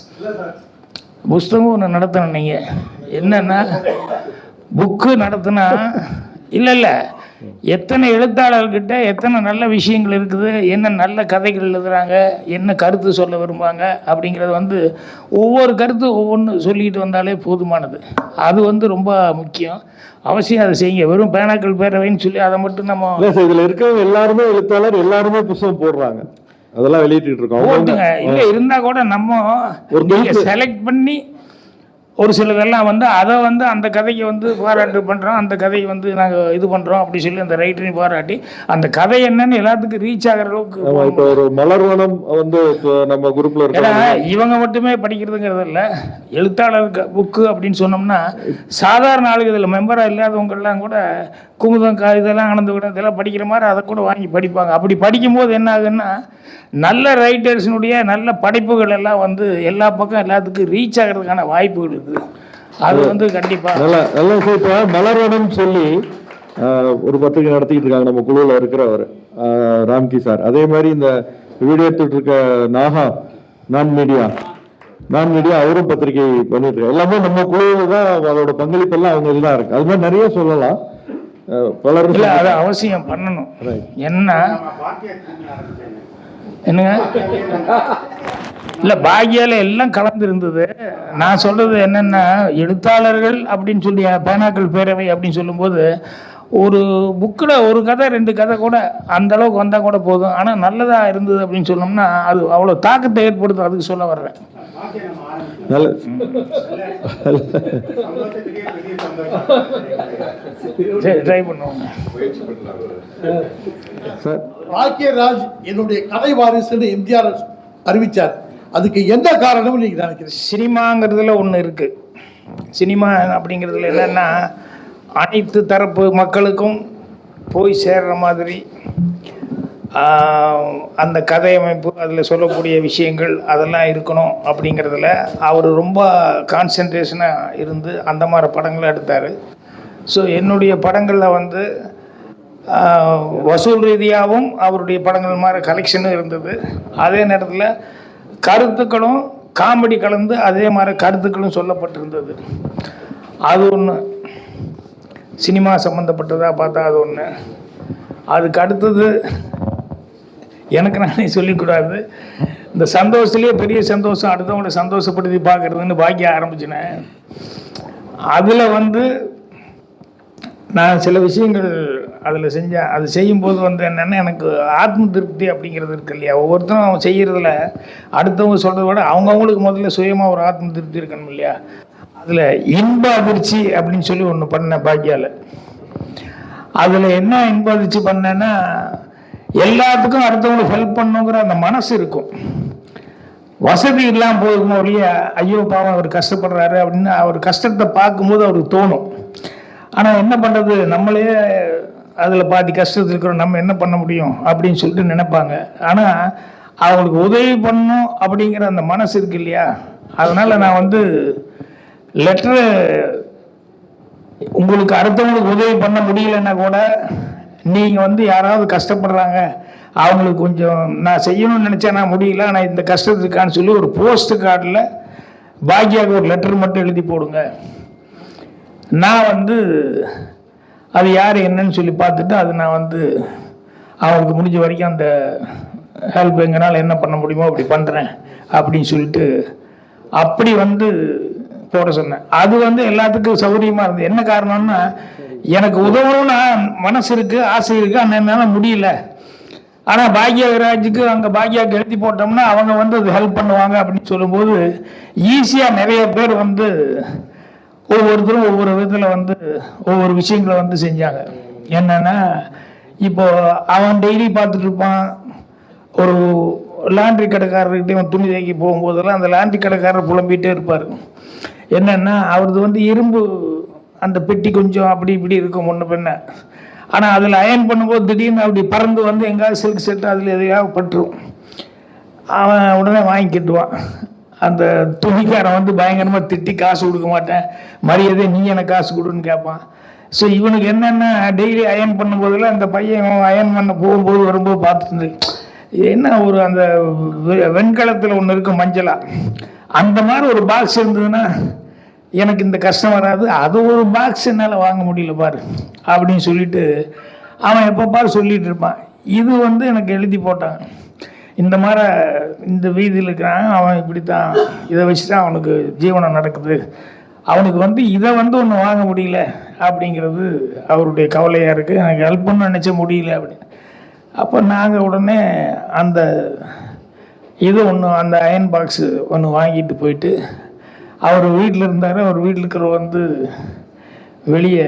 புஸ்தகம் ஒன்று நடத்தணும். நீங்கள் என்னென்னா புக்கு நடத்தினா இல்லை எத்தனை எழுத்தாளர்கிட்ட எத்தனை நல்ல விஷயங்கள் இருக்குது, என்ன நல்ல கதைகள் எழுதுகிறாங்க, என்ன கருத்து சொல்ல விரும்புகிறாங்க அப்படிங்கிறது வந்து ஒவ்வொரு கருத்து ஒவ்வொன்று சொல்லிக்கிட்டு வந்தாலே போதுமானது. அது வந்து ரொம்ப முக்கியம். அவசியம் அதை செய்யுங்க. வெறும் பேனாக்கள் பேரவைன்னு சொல்லி அதை மட்டும் நம்ம இதில் இருக்கிறவங்க எல்லாருமே எழுத்தாளர், எல்லாருமே புத்தகம் போடுறாங்க, அதெல்லாம் வெளியிட்டு இருக்கோம். போட்டுங்க. இல்லை இருந்தால் கூட நம்ம செலக்ட் பண்ணி ஒரு சிலதெல்லாம் வந்து அதை வந்து அந்த கதையை வந்து பாராட்டு பண்ணுறோம், அந்த கதையை வந்து நாங்கள் இது பண்ணுறோம் அப்படி சொல்லி அந்த ரைட்டரையும் பாராட்டி அந்த கதை என்னன்னு எல்லாத்துக்கும் ரீச் ஆகிற அளவுக்கு. இப்போ ஒரு மலர்வனம் வந்து நம்ம குரூப்ல ஏன்னா இவங்க மட்டுமே படிக்கிறதுங்கிறது இல்லை, எழுத்தாளர் புக்கு அப்படின்னு சொன்னோம்னா சாதாரண ஆளுங்க இதில் மெம்பராக இல்லாதவங்கெல்லாம் கூட குமுதம் இதெல்லாம் ஆனந்த கூட இதெல்லாம் படிக்கிற மாதிரி அதை கூட வாங்கி படிப்பாங்க. அப்படி படிக்கும்போது என்ன ஆகுன்னா நல்ல ரைட்டர்ஸினுடைய நல்ல படைப்புகள் எல்லாம் வந்து எல்லா பக்கம் எல்லாத்துக்கும் ரீச் ஆகிறதுக்கான வாய்ப்புகள் இருக்குது. அது வந்து கண்டிப்பாக நல்லா இப்போ மலர்வனம் சொல்லி ஒரு பத்திரிகை நடத்திக்கிட்டு இருக்காங்க நம்ம குழுவில் இருக்கிறவர் ராம்கி சார். அதே மாதிரி இந்த வீடியோ எடுத்துட்டு இருக்க நான் மீடியா அவரும் பத்திரிகை பண்ணிட்டு இருக்காரு. எல்லாமே நம்ம குழுவில் தான் அதோட பங்களிப்பெல்லாம் அவங்க இதுதான் இருக்கு. அது மாதிரி நிறைய சொல்லலாம். இல்லை அதை அவசியம் பண்ணணும். என்னங்க இல்லை பாக்கியால எல்லாம் கலந்து இருந்தது. நான் சொல்றது என்னன்னா எழுத்தாளர்கள் அப்படின்னு சொல்லி பேனாக்கள் பேரவை அப்படின்னு சொல்லும்போது ஒரு புக்கில் ஒரு கதை 2 கதை கூட அந்த அளவுக்கு வந்தால் கூட போதும். ஆனால் நல்லதாக இருந்தது அப்படின்னு சொன்னோம்னா அது அவ்வளோ தாக்கத்தை ஏற்படுத்தும். அதுக்கு சொல்ல வர்றேன். சரி ட்ரை பண்ணுவோம். பாக்கியராஜ் என்னுடைய கதை வாரிசுன்னு எம்ஜிஆர் அறிவிச்சார். அதுக்கு எந்த காரணம் நீங்க நினைக்கிறீங்க? சினிமாங்கிறதுல ஒன்று இருக்கு. சினிமா அப்படிங்கிறதுல என்னன்னா அனைத்து தரப்பு மக்களுக்கும் போய் சேர்ற மாதிரி அந்த கதை அமைப்பு, அதில் சொல்லக்கூடிய விஷயங்கள் அதெல்லாம் இருக்கணும் அப்படிங்கிறதுல அவர் ரொம்ப கான்சன்ட்ரேஷனாக இருந்து அந்த மாதிரி படங்களை எடுத்தார். ஸோ என்னுடைய படங்களில் வந்து வசூல் ரீதியாகவும் அவருடைய படங்கள் மாதிரி கலெக்ஷனும் இருந்தது. அதே நேரத்தில் கருத்துக்களும் காமெடி கலந்து அதே மாதிரி கருத்துக்களும் சொல்லப்பட்டிருந்தது. அது ஒன்று சினிமா சம்மந்தப்பட்டதாக பார்த்தா அது ஒன்று. அதுக்கு அடுத்தது எனக்கு நானே சொல்லிக்கூடாது, இந்த சந்தோஷத்துலேயே பெரிய சந்தோஷம் அடுத்தவங்களை சந்தோஷப்படுத்தி பார்க்குறதுன்னு பாக்கிய ஆரம்பிச்சினேன். அதில் வந்து நான் சில விஷயங்கள் அதில் செஞ்சேன். அது செய்யும்போது வந்து என்னென்னா எனக்கு ஆத்ம திருப்தி அப்படிங்கிறது இருக்கு இல்லையா. ஒவ்வொருத்தரும் அவன் செய்கிறதுல அடுத்தவங்க சொல்கிறத விட அவங்கவுங்களுக்கு முதல்ல சுயமாக ஒரு ஆத்ம திருப்தி இருக்கணும் இல்லையா. அதில் இன்ப அதிர்ச்சி அப்படின்னு சொல்லி ஒன்று பண்ணேன் பாக்கியால். அதில் என்ன இன்ப அதிர்ச்சி பண்ணேன்னா எல்லாத்துக்கும் அடுத்தவங்களுக்கு ஹெல்ப் பண்ணுங்கிற அந்த மனசு இருக்கும். வசதி இல்லாமல் போகுமோ இல்லையா, ஐயோ பாவம் அவர் கஷ்டப்படுறாரு அப்படின்னு அவர் கஷ்டத்தை பார்க்கும்போது அவருக்கு தோணும். ஆனால் என்ன பண்ணுறது, நம்மளே அதில் பாதி கஷ்டத்தில் இருக்கிறோம், நம்ம என்ன பண்ண முடியும் அப்படின்னு சொல்லிட்டு நினைப்பாங்க. ஆனால் அவங்களுக்கு உதவி பண்ணணும் அப்படிங்கிற அந்த மனசு இருக்கு இல்லையா. அதனால் நான் வந்து லெட்டரு உங்களுக்கு அடுத்தவங்களுக்கு உதவி பண்ண முடியலன்னா கூட நீங்கள் வந்து யாராவது கஷ்டப்படுறாங்க அவங்களுக்கு கொஞ்சம் நான் செய்யணும்னு நினச்சேன், நான் முடியல, ஆனால் இந்த கஷ்டத்துக்கான்னு சொல்லி ஒரு போஸ்ட் கார்டில் பாக்கியாவுக்கு ஒரு லெட்டர் மட்டும் எழுதி போடுங்க. நான் வந்து அது யார் என்னன்னு சொல்லி பார்த்துட்டு அது நான் வந்து அவங்களுக்கு முடிஞ்ச வரைக்கும் அந்த ஹெல்ப் எங்களால் என்ன பண்ண முடியுமோ அப்படி பண்ணுறேன் அப்படின்னு சொல்லிட்டு அப்படி வந்து போட சொன்னேன். அது வந்து எல்லாத்துக்கும் சௌகரியமாக இருந்தது. என்ன காரணம்னா, எனக்கு உதவணும்னு மனசு இருக்குது, ஆசை இருக்குது, ஆனால் என்னால் முடியல. ஆனால் பாக்யராஜுக்கு அங்கே பாக்யாவுக்கு எழுதி போட்டோம்னா அவங்க வந்து அது ஹெல்ப் பண்ணுவாங்க அப்படின்னு சொல்லும்போது ஈஸியாக நிறைய பேர் வந்து ஒவ்வொருத்தரும் ஒவ்வொரு விதத்தில் வந்து ஒவ்வொரு விஷயங்களை வந்து செஞ்சாங்க. என்னென்னா, இப்போ அவன் டெய்லி பார்த்துட்டு இருப்பான், ஒரு லாண்ட்ரி கடைக்காரர்கிட்ட துணி தேக்கி போகும்போதெல்லாம் அந்த லாண்ட்ரி கடைக்காரர் புலம்பிகிட்டே இருப்பார். என்னென்னா, அவரது வந்து இரும்பு அந்த பெட்டி கொஞ்சம் அப்படி இப்படி இருக்கும் முன்ன பின்ன. ஆனால் அதில் அயன் பண்ணும்போது திடீர்னு அப்படி பறந்து வந்து எங்கேயாவது சில்க் செட்டு அதில் எதையாவது பட்டுரும். அவன் உடனே வாங்கி கட்டுவான். அந்த துணிக்காரன் வந்து பயங்கரமாக திட்டி காசு கொடுக்க மாட்டேன், மரியாதை நீ எனக்கு காசு கொடுன்னு கேட்பான். ஸோ இவனுக்கு என்னென்ன டெய்லி அயன் பண்ணும்போதெல்லாம் அந்த பையன் அயன் பண்ண போகும்போது வரும்போது பார்த்துட்டு என்ன ஒரு அந்த வெண்கலத்தில் ஒன்று இருக்கும் மஞ்சளா, அந்த மாதிரி ஒரு பாக்ஸ் இருந்ததுன்னா எனக்கு இந்த கஷ்டம் வராது, அது ஒரு பாக்ஸ் என்னால் வாங்க முடியல பாரு அப்படின்னு சொல்லிட்டு அவன் எப்போ பாரு சொல்லிட்டு இருப்பான். இது வந்து எனக்கு எழுதி போட்டாங்க. இந்த மாதிரி இந்த வீதியில் இருக்கிறான், அவன் இப்படி தான், இதை வச்சு தான் அவனுக்கு ஜீவனம் நடக்குது, அவனுக்கு வந்து இதை வந்து ஒன்று வாங்க முடியல அப்படிங்கிறது அவருடைய கவலையாக இருக்குது, எனக்கு ஹெல்ப் பண்ண நினச்ச முடியல அப்படின்னு. அப்போ நாங்கள் உடனே அந்த இது ஒன்று, அந்த அயன் பாக்ஸு ஒன்று வாங்கிட்டு போயிட்டு அவர் வீட்டில் இருந்தார். அவர் வீட்டில் இருக்கிற வந்து வெளியே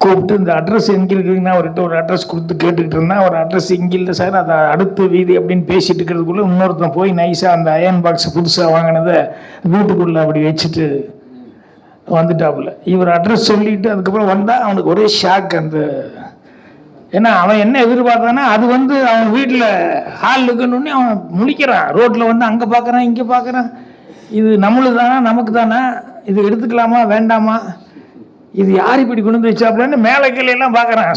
கூப்பிட்டு இந்த அட்ரஸ் எங்கே இருக்குதுன்னா அவர்கிட்ட ஒரு அட்ரஸ் கொடுத்து கேட்டுக்கிட்டு இருந்தால், அவர் அட்ரஸ் இங்கே இல்லை சார், அதை அடுத்த வீதி அப்படின்னு பேசிட்டு இருக்கிறதுக்குள்ளே இன்னொருத்தன் போய் நைஸாக அந்த அயன் பாக்ஸ் புதுசாக வாங்கினதை வீட்டுக்குள்ளே அப்படி வச்சுட்டு வந்துட்டாப்புல. இவர் அட்ரஸ் சொல்லிட்டு அதுக்கப்புறம் வந்தால் அவனுக்கு ஒரே ஷாக். அந்த ஏன்னா அவன் என்ன எதிர்பார்த்தானா, அது வந்து அவன் வீட்டில் ஹால் இருக்குன்னு அவன் முழிக்கிறான், ரோட்டில் வந்து அங்கே பார்க்குறான் இங்கே பார்க்குறான், இது நம்மளுக்கு தானா நமக்கு தானே, இது எடுத்துக்கலாமா வேண்டாமா, இது யார் இப்படி கொண்டு வந்து வச்சாப்புலன்னு மேலே கீழெல்லாம் பார்க்குறான்,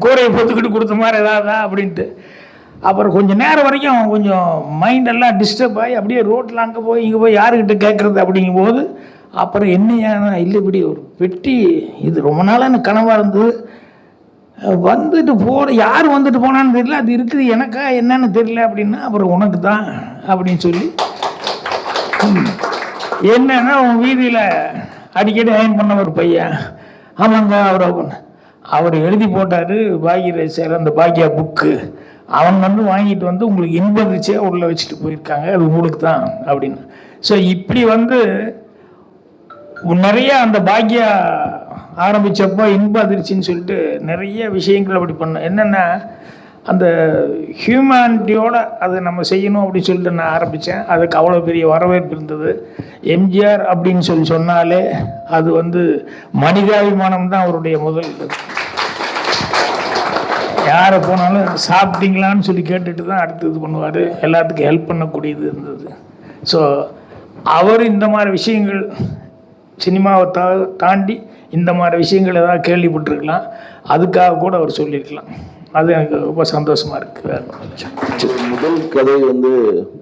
கூரையை பொத்துக்கிட்டு கொடுத்த மாதிரி ஏதாவதா அப்படின்ட்டு. அப்புறம் கொஞ்சம் நேரம் வரைக்கும் அவன் கொஞ்சம் மைண்டெல்லாம் டிஸ்டர்ப் ஆகி அப்படியே ரோட்டில் அங்கே போய் இங்கே போய் யாருக்கிட்ட கேட்குறது அப்படிங்கும்போது அப்புறம் என்னையா இல்லை இப்படி ஒரு பெட்டி, இது ரொம்ப நாளாக எனக்கு கனவாக இருந்தது, வந்துட்டு யார் வந்துட்டு போனான்னு தெரியல, அது இருக்குது எனக்கா என்னன்னு தெரியல அப்படின்னா, அப்புறம் உனக்கு தான் அப்படின்னு சொல்லி என்னன்னா உன் வீதியில் அடிக்கடி அயன் பண்ண ஒரு பையன், ஆமாங்க அவர் எழுதி போட்டார் பாக்யராஜ் சார், அந்த பாக்யா புக்கு அவன் வந்து வாங்கிட்டு வந்து உங்களுக்கு இன்பதிர்ச்சியாக உள்ளே வச்சுட்டு போயிருக்காங்க, அது உங்களுக்கு தான் அப்படின்னு. ஸோ இப்படி வந்து நிறைய அந்த பாக்யா ஆரம்பித்தப்போ இன்ப அதிர்ச்சின்னு சொல்லிட்டு நிறைய விஷயங்கள் அப்படி பண்ணோம். என்னென்னா, அந்த ஹியூமனிட்டியோட அதை நம்ம செய்யணும் அப்படின்னு சொல்லிட்டு நான் ஆரம்பித்தேன். அதுக்கு அவ்வளோ பெரிய வரவேற்பு இருந்தது. எம்ஜிஆர் அப்படின்னு சொன்னாலே அது வந்து மனிதாபிமானம் தான் அவருடைய முதல். யாரை போனாலும் சாப்பிட்டீங்களான்னு சொல்லி கேட்டுட்டு தான் அடுத்து இது பண்ணுவார், எல்லாத்துக்கும் ஹெல்ப் பண்ணக்கூடியது இருந்தது. ஸோ அவர் இந்த மாதிரி விஷயங்கள் சினிமாவை தாண்டி இந்த மாதிரி விஷயங்கள் ஏதாவது கேள்விப்பட்டிருக்கலாம், அதுக்காக கூட அவர் சொல்லியிருக்கலாம். அது எனக்கு ரொம்ப சந்தோஷமாக இருக்குது. முதல் கதை வந்து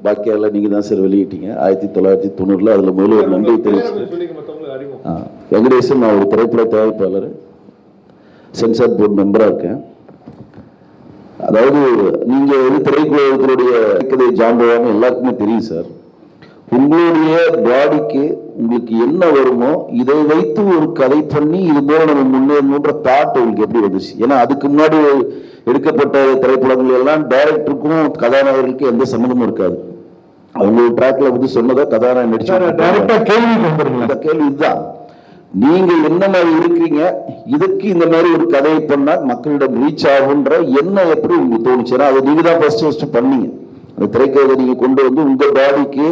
பாக்கியாவில் நீங்கள் தான் சார் வெளியிட்டீங்க 1990. அதில் முதல்ல ஒரு நன்றி தெரிவிச்சு. வெங்கடேசன், நான் ஒரு திரைப்பட தயாரிப்பாளர், சென்சார் போர்டு மெம்பராக இருக்கேன். அதாவது நீங்கள் வந்து திரைக்குழுடைய கதை ஜாம்பவான்னு எல்லாருக்குமே தெரியும் சார். உங்களுடைய பாடிக்கு உங்களுக்கு என்ன வருமோ இதை வைத்து ஒரு கதை பண்ணி இது போல நம்ம முன்னேறணுன்ற தாட் உங்களுக்கு எப்படி வந்துச்சு? ஏன்னா அதுக்கு முன்னாடி எடுக்கப்பட்ட திரைப்படங்கள் எல்லாம் டைரக்டருக்கும் கதாநாயகர்களுக்கும் எந்த சம்மந்தமும் இருக்காது. அவங்க ட்ராக்ல வந்து சொன்னதா கதாநாயகன் நடிச்சு கேள்வி இதுதான், நீங்க என்ன மாதிரி இருக்கிறீங்க, இதுக்கு இந்த மாதிரி ஒரு கதையை பண்ணா மக்களிடம் ரீச் ஆகுன்ற என்ன எப்படி உங்களுக்கு தோணுச்சு? ஏன்னா அதை நீங்க தான் ஃபர்ஸ்ட் பண்ணீங்க. அந்த திரைக்கதை நீங்க கொண்டு வந்து உங்க பாடிக்கு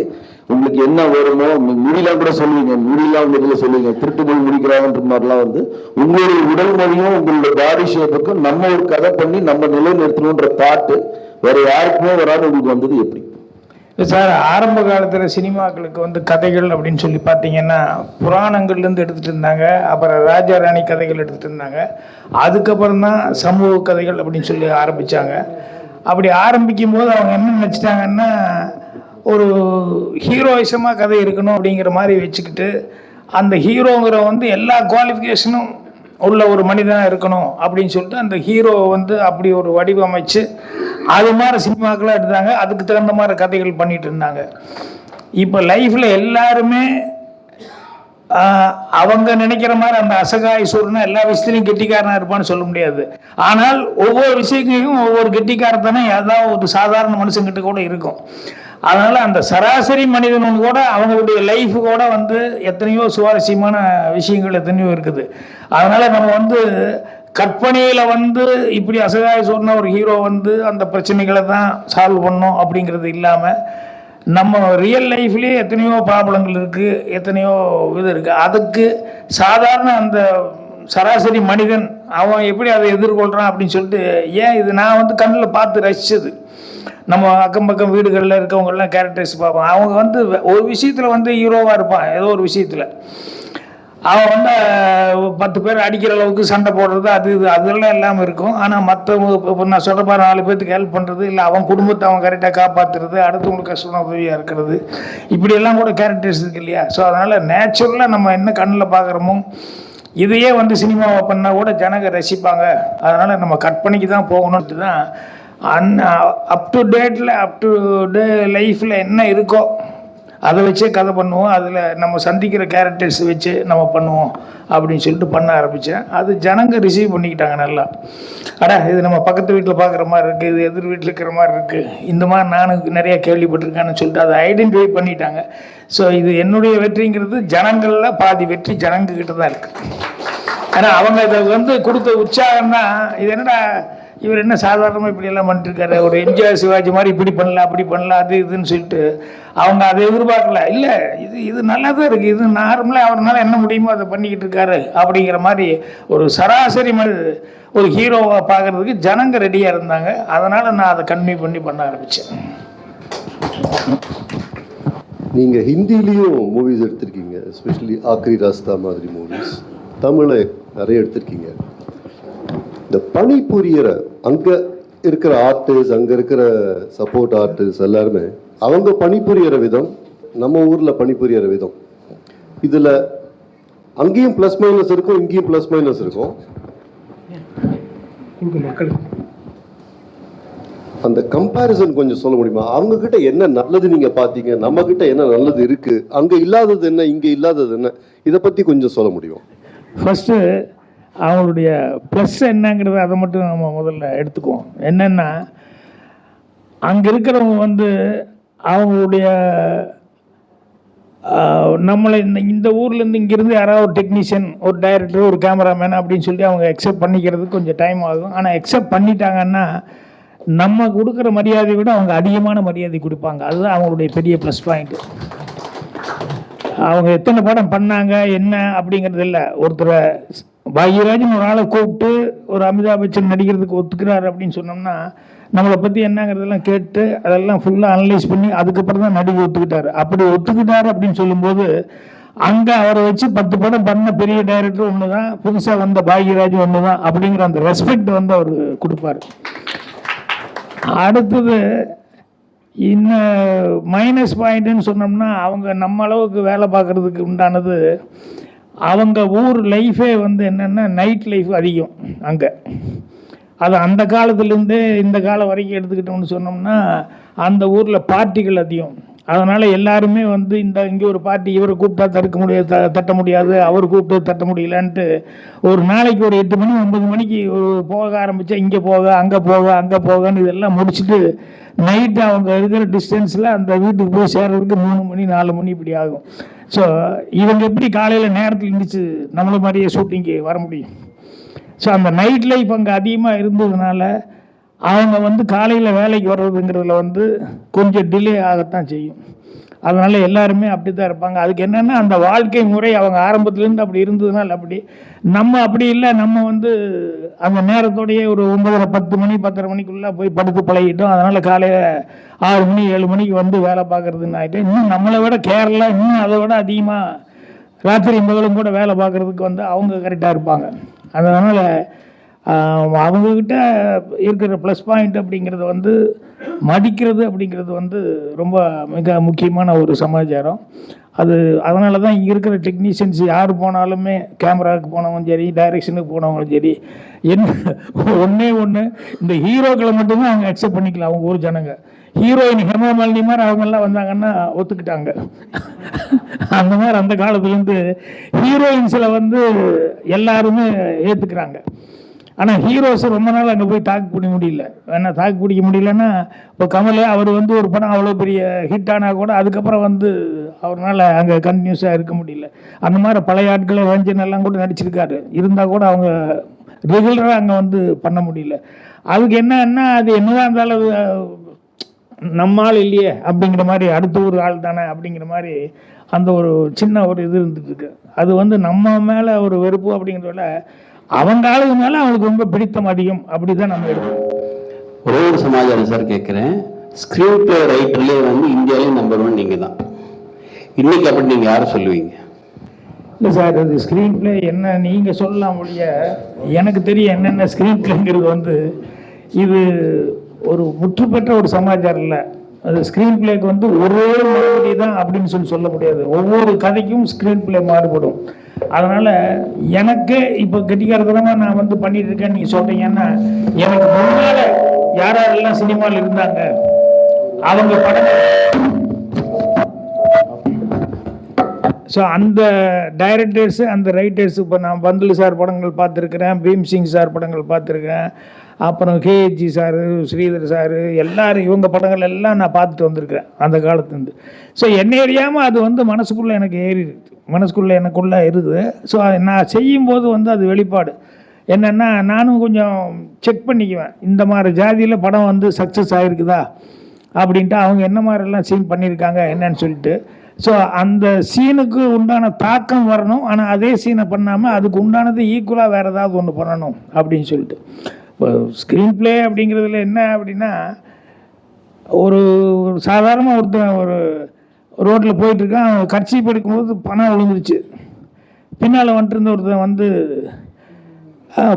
உங்களுக்கு என்ன வருமோ, முடியெல்லாம் கூட சொல்லுவீங்க, முடியெல்லாம் உங்க இதில் சொல்லுவீங்க, திருட்டு மொழி முடிக்கிறாங்கன்ற மாதிரிலாம் வந்து உங்களுடைய உடல் மொழியும் உங்களுடைய பாடி ஷேப்புக்கும் நம்ம ஒரு கதை பண்ணி நம்ம நிலைநிறுத்தணுன்ற தாட்டு வேற யாருக்குமே வராது. உங்களுக்கு வந்தது எப்படி சார்? ஆரம்ப காலத்தில் சினிமாக்களுக்கு வந்து கதைகள் அப்படின்னு சொல்லி பார்த்தீங்கன்னா புராணங்கள்லேருந்து எடுத்துகிட்டு இருந்தாங்க, அப்புறம் ராஜா ராணி கதைகள் எடுத்துகிட்டு இருந்தாங்க, அதுக்கப்புறம் தான் சமூக கதைகள் அப்படின்னு சொல்லி ஆரம்பித்தாங்க. அப்படி ஆரம்பிக்கும் போது அவங்க என்ன நினச்சிட்டாங்கன்னா, ஒரு ஹீரோயிசமாக கதை இருக்கணும் அப்படிங்கிற மாதிரி வச்சுக்கிட்டு அந்த ஹீரோங்கிற வந்து எல்லா குவாலிஃபிகேஷனும் உள்ள ஒரு மனிதனாக இருக்கணும் அப்படின்னு சொல்லிட்டு அந்த ஹீரோவை வந்து அப்படி ஒரு வடிவமைச்சு அது மாதிரி சினிமாக்கெல்லாம் எடுத்தாங்க. அதுக்கு தகுந்த மாதிரி கதைகள் பண்ணிட்டு இருந்தாங்க. இப்போ லைஃப்பில் எல்லாருமே அவங்க நினைக்கிற மாதிரி அந்த அசகாயசூரனா எல்லா விஷயத்திலையும் கெட்டிக்காரனா இருப்பான்னு சொல்ல முடியாது. ஆனால் ஒவ்வொரு விஷயத்தையும் ஒவ்வொரு கெட்டிக்காரத்தனை ஏதாவது ஒரு சாதாரண மனுஷங்கிட்ட கூட இருக்கும். அதனால அந்த சராசரி மனிதனும் கூட அவங்களுடைய லைஃப் கூட வந்து எத்தனையோ சுவாரஸ்யமான விஷயங்கள் எத்தனையோ இருக்குது. அதனால நம்ம வந்து கற்பனையில வந்து இப்படி அசகாயசூரனா ஒரு ஹீரோ வந்து அந்த பிரச்சனைகளை தான் சால்வ் பண்ணும் அப்படிங்கிறது இல்லாம நம்ம ரியல் லைஃப்லேயே எத்தனையோ ப்ராப்ளங்கள் இருக்குது, எத்தனையோ இது இருக்குது. அதுக்கு சாதாரண அந்த சராசரி மனிதன் அவன் எப்படி அதை எதிர்கொள்கிறான் அப்படின்னு சொல்லிட்டு ஏன் இது நான் வந்து கண்ணில் பார்த்து ரசிச்சது. நம்ம அக்கம் பக்கம் வீடுகளில் இருக்கவங்கெல்லாம் கேரக்டர்ஸ் பார்ப்போம். அவங்க வந்து ஒரு விஷயத்தில் வந்து ஹீரோவாக இருப்பான். ஏதோ ஒரு விஷயத்தில் அவன் வந்து 10 பேர் அடிக்கிற அளவுக்கு சண்டை போடுறது அது இது அதெல்லாம் இல்லாமல் இருக்கும். ஆனால் மற்றவங்க நான் சொல்கிற மாதிரி 4 பேர்த்துக்கு ஹெல்ப் பண்ணுறது, இல்லை அவன் குடும்பத்தை அவன் கரெக்டாக காப்பாற்றுறது, அடுத்தவங்களுக்கு கஷ்டமான உதவியாக இருக்கிறது, இப்படியெல்லாம் கூட கேரக்டர்ஸ் இருக்கு இல்லையா. ஸோ அதனால் நேச்சுரலாக நம்ம என்ன கண்ணில் பார்க்குறோமோ இதையே வந்து சினிமாவை பண்ணால் கூட ஜனங்க ரசிப்பாங்க. அதனால் நம்ம கற்பனைக்கு தான் போகணுன்ட்டு தான் அப் டு டே லைஃப்பில் என்ன இருக்கோ அதை வச்சே கதை பண்ணுவோம். அதில் நம்ம சந்திக்கிற கேரக்டர்ஸ் வச்சு நம்ம பண்ணுவோம் அப்படின்னு சொல்லிட்டு பண்ண ஆரம்பித்தேன். அது ஜனங்க ரிசீவ் பண்ணிக்கிட்டாங்க நல்லா. இது நம்ம பக்கத்து வீட்டில் பார்க்குற மாதிரி இருக்குது, இது எதிர் வீட்டில் இருக்கிற மாதிரி இருக்குது, இந்த மாதிரி நானும் நிறையா கேள்விப்பட்டிருக்கேன்னு சொல்லிட்டு அதை ஐடென்டிஃபை பண்ணிட்டாங்க. ஸோ இது என்னுடைய வெற்றிங்கிறது ஜனங்களில் பாதி வெற்றி ஜனங்கக்கிட்ட தான் இருக்குது. ஆனால் அவங்க இதை வந்து கொடுத்த உற்சாகம்னா இது என்னடா இவர் என்ன சாதாரணமாக இப்படியெல்லாம் பண்ணிட்டுருக்காரு, ஒரு எம்ஜிஆர் சிவாஜி மாதிரி இப்படி பண்ணலாம் அப்படி பண்ணலாம் அது இதுன்னு சொல்லிட்டு அவங்க அதை எதிர்பார்க்கல. இல்லை இது நல்லா தான் இருக்குது, இது நார்மலாக அவரால் என்ன முடியுமோ அதை பண்ணிக்கிட்டு இருக்காரு அப்படிங்கிற மாதிரி ஒரு சராசரி ஒரு ஹீரோவை பார்க்குறதுக்கு ஜனங்க ரெடியாக இருந்தாங்க. அதனால் நான் அதை கன்டினியூ பண்ண ஆரம்பித்தேன். நீங்கள் ஹிந்திலையும் மூவிஸ் எடுத்திருக்கீங்க, எஸ்பெஷலி ஆக்ரி ராஸ்தா மாதிரி மூவிஸ். தமிழை நிறைய எடுத்திருக்கீங்க. இந்த பணிபுரியற அங்கே இருக்கிற ஆர்டிஸ்ட், அங்கே இருக்கிற சப்போர்ட் ஆர்டிஸ்ட் எல்லாருமே அவங்க பணிபுரியற விதம், நம்ம ஊரில் பணிபுரியற விதம், இதில் அங்கேயும் ப்ளஸ் மைனஸ் இருக்கும், இங்கேயும் ப்ளஸ் மைனஸ் இருக்கும். அந்த கம்பேரிசன் கொஞ்சம் சொல்ல முடியுமா? அவங்க கிட்ட என்ன நல்லது நீங்க பாத்தீங்க, நம்ம கிட்ட என்ன நல்லது இருக்கு, அங்க இல்லாதது என்ன, இங்க இல்லாதது என்ன, இதை பத்தி கொஞ்சம் சொல்ல முடியும்? ஃபர்ஸ்ட் அவங்களுடைய ப்ளஸ் என்னங்கிறத அதை மட்டும் நம்ம முதல்ல எடுத்துக்குவோம். என்னென்னா அங்கே இருக்கிறவங்க வந்து அவங்களுடைய நம்மளை இந்த ஊர்லேருந்து இங்கேருந்து யாராவது ஒரு டெக்னீஷியன், ஒரு டைரக்டர், ஒரு கேமராமேன் அப்படின்னு சொல்லி அவங்க அக்செப்ட் பண்ணிக்கிறதுக்கு கொஞ்சம் டைம் ஆகும். ஆனால் அக்செப்ட் பண்ணிட்டாங்கன்னா நம்ம கொடுக்குற மரியாதையை விட அவங்க அதிகமான மரியாதை கொடுப்பாங்க. அதுதான் அவங்களுடைய பெரிய ப்ளஸ் பாயிண்ட்டு. அவங்க எத்தனை படம் பண்ணாங்க என்ன அப்படிங்கிறது இல்லை. ஒருத்தரை பாக்யராஜன் ஒரு ஆளை கூப்பிட்டு ஒரு அமிதாப் பச்சன் நடிக்கிறதுக்கு ஒத்துக்கிறாரு அப்படின்னு சொன்னோம்னா நம்மளை பற்றி என்னங்கிறதெல்லாம் கேட்டு அதெல்லாம் ஃபுல்லாக அனலைஸ் பண்ணி அதுக்கப்புறம் தான் நடிகை ஒத்துக்கிட்டாரு. அப்படி ஒத்துக்கிட்டாரு அப்படின்னு சொல்லும்போது அங்கே அவரை வச்சு 10 படம் பண்ண பெரிய டைரக்டர் ஒன்று தான், புதுசாக வந்த பாக்யராஜ் ஒன்று தான் அப்படிங்கிற அந்த ரெஸ்பெக்ட் வந்து அவர் கொடுப்பார். அடுத்தது இன்னும் மைனஸ் பாயிண்ட்டுன்னு சொன்னோம்னா அவங்க நம்ம அளவுக்கு வேலை பார்க்குறதுக்கு உண்டானது அவங்க ஊர் லைஃபே வந்து என்னென்னா நைட் லைஃப் அதிகம் அங்கே. அது அந்த காலத்துலேருந்தே இந்த காலம் வரைக்கும் எடுத்துக்கிட்டோம்னு சொன்னோம்னா அந்த ஊரில் பார்ட்டிகள் அதிகம். அதனால் எல்லாருமே வந்து இங்கே ஒரு பார்ட்டி, இவரை கூப்பிட்டா தட்ட முடியாது, அவர் கூப்பிட்டு தட்ட முடியலான்ட்டு ஒரு நாளைக்கு ஒரு 8 மணி 9 மணிக்கு போக ஆரம்பித்தா இங்கே போக அங்கே போகன்னு இதெல்லாம் முடிச்சுட்டு நைட்டு அவங்க இருக்கிற டிஸ்டன்ஸில் அந்த வீட்டுக்கு போய் சேர்றதுக்கு 3 மணி 4 மணி இப்படி ஆகும். ஸோ இவங்க எப்படி காலையில் நேரத்தில் இருந்துச்சு நம்மளை மாதிரியே ஷூட்டிங்கு வர முடியும்? ஸோ அந்த நைட் லைஃப் அங்கே அதிகமாக இருந்ததுனால அவங்க வந்து காலையில் வேலைக்கு வர்றதுங்கிறதுல வந்து கொஞ்சம் டிலே ஆகத்தான் செய்யும். அதனால் எல்லாருமே அப்படி தான் இருப்பாங்க. அதுக்கு என்னென்னா அந்த வாழ்க்கை முறை அவங்க ஆரம்பத்துலேருந்து அப்படி இருந்ததுனால அப்படி. நம்ம அப்படி இல்லை, நம்ம வந்து அந்த நேரத்தோடையே ஒரு 9:30 10 மணி 10:30 மணிக்குள்ளே போய் படுத்து பழகிட்டோம். அதனால் காலையில் 6 மணி 7 மணிக்கு வந்து வேலை பார்க்குறதுன்னு ஆகிட்டு இன்னும் நம்மளை விட கேரளா இன்னும் அதை விட அதிகமாக ராத்திரி பகலும் கூட வேலை பார்க்குறதுக்கு வந்து அவங்க கரெக்டாக இருப்பாங்க. அதனால் அவங்கக்கிட்ட இருக்கிற ப்ளஸ் பாயிண்ட் அப்படிங்கிறது வந்து மதிக்கிறது அப்படிங்கிறது வந்து ரொம்ப மிக முக்கியமான ஒரு சமாச்சாரம். அது அதனால தான் இங்கே இருக்கிற டெக்னீஷியன்ஸ் யார் போனாலுமே, கேமராவுக்கு போனவங்க சரி, டைரக்ஷனுக்கு போனவங்களும் சரி, என்ன ஒன்றே ஒன்று, இந்த ஹீரோக்களை மட்டும்தான் அவங்க அக்செப்ட் பண்ணிக்கலாம் அவங்க ஊர் ஜனங்க. ஹீரோயின் ஹேமா மாலினி மாதிரி அவங்கெல்லாம் வந்தாங்கன்னா ஒத்துக்கிட்டாங்க. அந்த மாதிரி அந்த காலத்துலேருந்து ஹீரோயின்ஸில் வந்து எல்லாருமே ஏற்றுக்கிறாங்க. ஆனால் ஹீரோஸை ரொம்ப நாள் அங்கே போய் தாக்கு பிடிக்க முடியல. ஏன்னா தாக்கு பிடிக்க முடியலன்னா, இப்போ கமல் அவர் வந்து ஒரு படம் அவ்வளோ பெரிய ஹிட் ஆனால் கூட அதுக்கப்புறம் வந்து அவரால் அங்கே கண்டினியூஸாக இருக்க முடியல. அந்த மாதிரி பழைய ஆட்களை ரஞ்சன் எல்லாம் கூட நடிச்சிருக்காரு. இருந்தால் கூட அவங்க ரெகுலராக அங்கே வந்து பண்ண முடியல. அதுக்கு என்னன்னா, அது என்னதான் இருந்தாலும் நம்ம ஆள் இல்லையே அப்படிங்கிற மாதிரி, அடுத்த ஒரு ஆள் தானே அப்படிங்கிற மாதிரி அந்த ஒரு சின்ன ஒரு இது இருந்துட்டுருக்கு. அது வந்து நம்ம மேலே ஒரு வெறுப்பு அப்படிங்கிறத விட அவங்க ஆளுக்கு மேலே அவங்களுக்கு ரொம்ப பிடித்தம் அதிகம். அப்படி தான் நம்ம எடுக்கணும். ஒரே ஒரு சமாச்சாரம் சார் கேட்குறேன். ஸ்க்ரீன் பிளே ரைட்டர்லேயே வந்து இந்தியாவிலே நம்பர் 1 நீங்கள் தான். இன்னைக்கு அப்படி நீங்கள் யாரை சொல்லுவீங்க? இல்லை சார், அது ஸ்க்ரீன் பிளே என்ன நீங்கள் சொல்லலாம் ஒழிய எனக்கு தெரியும் என்னென்ன ஸ்க்ரீன் பிளேங்கிறது வந்து இது ஒரு முற்று பெற்ற ஒரு சமாச்சாரம் இல்லை. அது ஸ்க்ரீன் பிளேக்கு வந்து ஒரே மாதிரி தான் அப்படின்னு சொல்ல முடியாது. ஒவ்வொரு கதைக்கும் ஸ்க்ரீன் பிளே மாறுபடும். அதனால் எனக்கு இப்போ கெட்டிக்காரத்தனமாக நான் வந்து பண்ணிட்டு இருக்கேன்னு நீங்கள் சொல்கிறீங்கன்னா, எனக்கு முன்னால் யாரெல்லாம் சினிமாவில் இருந்தாங்க அவங்க படங்கள், ஸோ அந்த டைரக்டர்ஸு அந்த ரைட்டர்ஸு, இப்போ நான் பந்துலு சார் படங்கள் பார்த்துருக்குறேன், பீம்சிங் சார் படங்கள் பார்த்துருக்கேன், அப்புறம் கேஜி சார், ஸ்ரீதர் சார், எல்லோரும் இவங்க படங்கள் எல்லாம் நான் பார்த்துட்டு வந்திருக்கிறேன் அந்த காலத்துலேருந்து. ஸோ என்னை அறியாமல் அது வந்து மனசுக்குள்ளே எனக்கு ஏறி இருக்குது, மனசுக்குள்ளே எனக்குள்ளே இருக்குது. ஸோ நான் செய்யும்போது வந்து அது வெளிப்பாடு என்னென்னா, நானும் கொஞ்சம் செக் பண்ணிக்குவேன், இந்த மாதிரி ஜாதியில் படம் வந்து சக்ஸஸ் ஆகிருக்குதா அப்படின்ட்டு, அவங்க என்ன மாதிரிலாம் சீன் பண்ணியிருக்காங்க என்னன்னு சொல்லிட்டு. ஸோ அந்த சீனுக்கு உண்டான தாக்கம் வரணும், ஆனால் அதே சீனை பண்ணாமல் அதுக்கு உண்டானது ஈக்குவலாக வேறு ஏதாவது ஒன்று பண்ணணும் அப்படின்னு சொல்லிட்டு. இப்போ ஸ்க்ரீன் பிளே அப்படிங்கிறதுல என்ன அப்படின்னா, ஒரு சாதாரணமாக ஒருத்தன் ஒரு ரோட்டில் போயிட்டுருக்கான், கர்ச்சீப் எடுக்கும்போது பணம் விழுந்துருச்சு. பின்னால் வந்துட்டு இருந்த ஒருத்தன் வந்து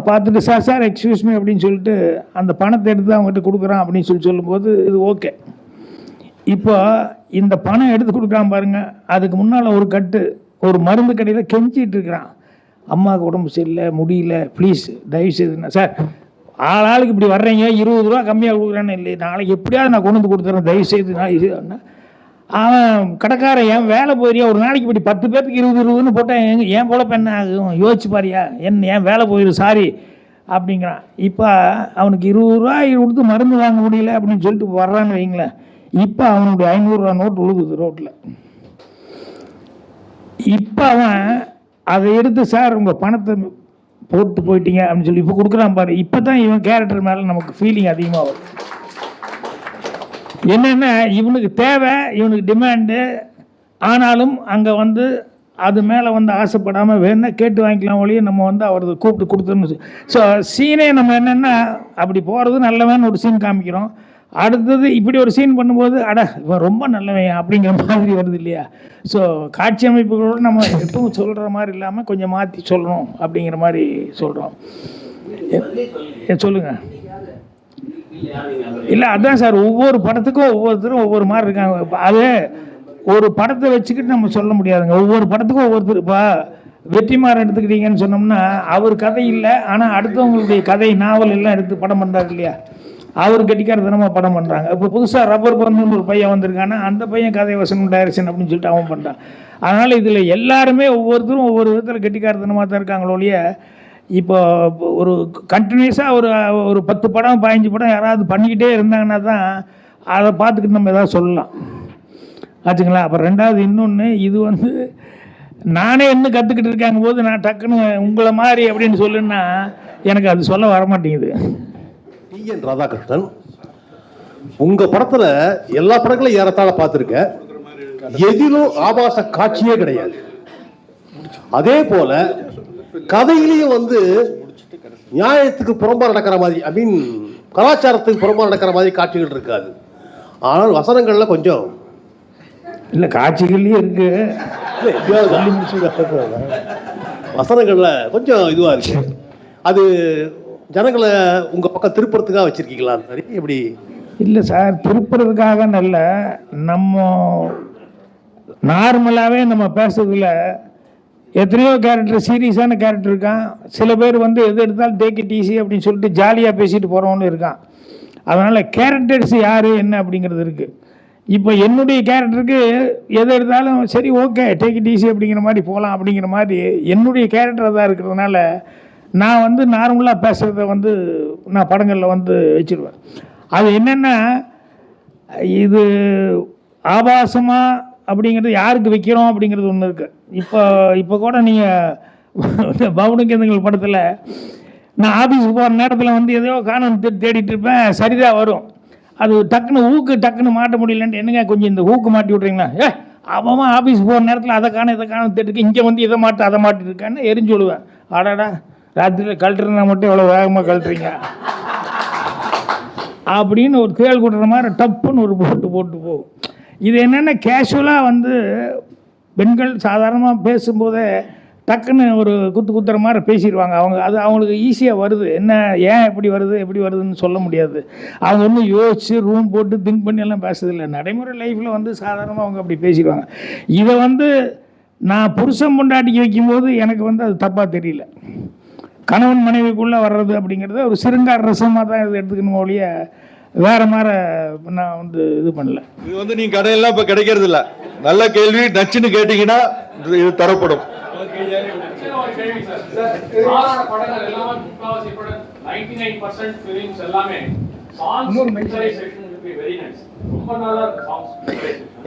பார்த்துட்டு சார் சார் எக்ஸ்கியூஸ் மீ அப்படின்னு சொல்லிட்டு அந்த பணத்தை எடுத்து அவங்ககிட்ட கொடுக்குறான் அப்படின்னு சொல்லும்போது இது ஓகே. இப்போ இந்த பணம் எடுத்து கொடுக்குறான் பாருங்கள், அதுக்கு முன்னால் ஒரு கட்டு ஒரு மருந்து கடையில் கெஞ்சிட்டு இருக்கிறான், அம்மாவுக்கு உடம்பு சரியில்லை, முடியல, ப்ளீஸ் தயவுசெய்துண்ணா சார், ஆளுக்கு இப்படி வர்றீங்க, 20 ரூபா கம்மியாக கொடுக்குறான்னு இல்லை, நாளைக்கு எப்படியாவது நான் கொண்டு வந்து கொடுத்துட்றேன் தயவுசெய்து நான் இது. அவன் கடைக்காரன் என் வேலை போயிறியா, ஒரு நாளைக்கு இப்படி 10 பேருக்கு 20 போட்டால் ஏன் பொழப்பு என்ன ஆகும் யோசிச்சு பாரியா, என் வேலை போயிடும் சாரி அப்படிங்கிறான். இப்போ அவனுக்கு 20 ரூபா கொடுத்து மருந்து வாங்க முடியல அப்படின்னு சொல்லிட்டு வர்றான்னு வைங்களேன். இப்போ அவனுடைய 500 ரூபா நோட்டு விழுகுது ரோட்டில். இப்போ அவன் அதை எடுத்து சார் உங்கள் பணத்தை போட்டு போயிட்டீங்க அப்படின்னு சொல்லி இப்போ கொடுக்குறான் பாரு. இப்போ தான் இவன் கேரக்டர் மேலே நமக்கு ஃபீலிங் அதிகமாக வரும். என்னென்ன இவனுக்கு தேவை, இவனுக்கு டிமாண்டு, ஆனாலும் அங்கே வந்து அது மேலே வந்து ஆசைப்படாமல் வேணா கேட்டு வாங்கிக்கலாம் ஒழிய நம்ம வந்து அவரது கூப்பிட்டு கொடுத்துன்னு. ஸோ சீனே நம்ம என்னென்னா அப்படி போகிறது நல்லவன்னு ஒரு சீன் காமிக்கிறோம், அடுத்தது இப்படி ஒரு சீன் பண்ணும்போது அட இவன் ரொம்ப நல்லவன் அப்படிங்கிற மாதிரி வருது இல்லையா. ஸோ காட்சி அமைப்புகளோடு நம்ம எப்பவும் சொல்கிற மாதிரி இல்லாமல் கொஞ்சம் மாற்றி சொல்லணும் அப்படிங்கிற மாதிரி சொல்கிறோம். சொல்லுங்கள். இல்லை அதான் சார், ஒவ்வொரு படத்துக்கும் ஒவ்வொருத்தரும் ஒவ்வொரு மாதிரி இருக்காங்க. அது ஒரு படத்தை வச்சுக்கிட்டு நம்ம சொல்ல முடியாதுங்க, ஒவ்வொரு படத்துக்கும் ஒவ்வொருத்தர். இப்போ வெற்றிமாறன் எடுத்துக்கிட்டீங்கன்னு சொன்னோம்னா அவர் கதை இல்லை, ஆனால் அடுத்தவங்களுடைய கதை நாவல் எல்லாம் எடுத்து படம் பண்ணுறாரு இல்லையா, அவர் கெட்டிக்காரத்தனமாக படம் பண்ணுறாங்க. இப்போ புதுசாக ரப்பர் பந்துன்னு ஒரு பையன் வந்திருக்கானா, அந்த பையன் கதை வசனம் டைரக்ஷன் அப்படின்னு சொல்லிட்டு அவன் பண்ணுறான். அதனால் இதில் எல்லாருமே ஒவ்வொருத்தரும் ஒவ்வொரு விதத்தில் கெட்டிக்காரத்தனமாக தான் இருக்காங்களோ ஒழிய, இப்போ ஒரு கண்டினியூஸாக ஒரு 10 படம் 15 படம் யாராவது பண்ணிக்கிட்டே இருந்தாங்கன்னா தான் அதை பார்த்துக்கிட்டு நம்ம எதாவது சொல்லலாம் ஆச்சுங்களா. அப்புறம் ரெண்டாவது இன்னொன்று, இது வந்து நானே இன்னும் கற்றுக்கிட்டு இருக்காங்க போது நான் டக்குன்னு உங்களை மாதிரி அப்படின்னு சொல்லுன்னா எனக்கு அது சொல்ல வரமாட்டேங்குது. டிஎன் ராதாகிருஷ்ணன், உங்க படத்துல எல்லா படங்களையும் ஏறத்தாழ பார்த்துருக்கேன், எதிலும் ஆபாச காட்சியே கிடையாது. அதே போல கதையிலையும் வந்து நியாயத்துக்கு புறம்பா நடக்கிற மாதிரி, ஐ மீன் கலாச்சாரத்துக்கு புறம்பா நடக்கிற மாதிரி காட்சிகள் இருக்காது. ஆனால் வசனங்கள்ல கொஞ்சம் இல்லை காட்சிகள்லேயே இருக்கு, வசனங்கள்ல கொஞ்சம் இதுவா இருக்கு. அது ஜனங்களை உங்க பக்கம் திருப்புறதுக்காக வச்சிருக்கீங்களா? சரி, எப்படி? இல்லை சார், திருப்புறதுக்காக நல்ல, நார்மலாகவே நம்ம பேசுறதுல எத்தனையோ கேரக்டர், சீரியஸான கேரக்டர் இருக்கான். சில பேர் வந்து எது எடுத்தாலும் டேக் இட் ஈஸி அப்படின்னு சொல்லிட்டு ஜாலியாக பேசிட்டு போகிறவனு இருக்கான். அதனால் கேரக்டர்ஸ் யார் என்ன அப்படிங்கிறது இருக்குது. இப்போ என்னுடைய கேரக்டருக்கு எது எடுத்தாலும் சரி ஓகே டேக் இட் ஈஸி அப்படிங்கிற மாதிரி போகலாம் அப்படிங்கிற மாதிரி என்னுடைய கேரக்டர் தான் இருக்கிறதுனால நான் வந்து நார்மலாக பேசுகிறத வந்து நான் படங்களில் வந்து வச்சுருவேன். அது என்னென்னா இது ஆபாசமாக அப்படிங்கிறது யாருக்கு வைக்கிறோம் அப்படிங்கிறது ஒன்று இருக்குது. இப்போ கூட நீங்கள் பவுனுக்கேந்துங்கள் படத்தில் நான் ஆஃபீஸுக்கு போகிற நேரத்தில் வந்து எதையோ காணும் தேடிட்டு இருப்பேன், சரிதான் வரும். அது டக்குன்னு மாட்ட முடியலன்ட்டு என்னங்க கொஞ்சம் இந்த ஊக்கு மாட்டி விட்றீங்களா, அவன் ஆஃபீஸ் போகிற நேரத்தில் அதை காணும் இதை காணும் தேடிருக்கு, இங்கே வந்து இதை மாட்டு அதை மாட்டிருக்கான்னு எரிஞ்சு விடுவேன். ஆடாடா ராத்திரியில் கழட்டுறதுனா மட்டும் எவ்வளோ வேகமாக கழட்டுறீங்க அப்படின்னு ஒரு கேள் கொடுக்குற மாதிரி டப்புன்னு ஒரு போட்டு போகும். இது என்னென்ன கேஷுவலாக வந்து பெண்கள் சாதாரணமாக பேசும்போதே டக்குன்னு ஒரு குத்துற மாதிரி பேசிடுவாங்க. அது அவங்களுக்கு ஈஸியாக வருது. என்ன ஏன் எப்படி வருதுன்னு சொல்ல முடியாது. அவங்க ஒன்றும் யோசிச்சு ரூம் போட்டு திங்க் பண்ணி எல்லாம் பேசுறதில்லை. நடைமுறை லைஃப்பில் வந்து சாதாரணமாக அவங்க அப்படி பேசிடுவாங்க. இதை வந்து நான் புருஷன் பொண்டாட்டிக்கு வைக்கும்போது எனக்கு வந்து அது தப்பாக தெரியல. கணவன் மனைவிக்குள்ளே வர்றது அப்படிங்கிறது ஒரு சிருங்கார ரசமாக தான் இது எடுத்துக்கணும் ஒழிய வேற மாதிரி நான் வந்து இது பண்ணல. இது வந்து நீங்க கடையெல்லாம் இப்ப கிடைக்கிறது இல்ல. நல்ல கேள்வி, நச்சுன்னு கேட்டீங்கன்னா இது தரப்படும்.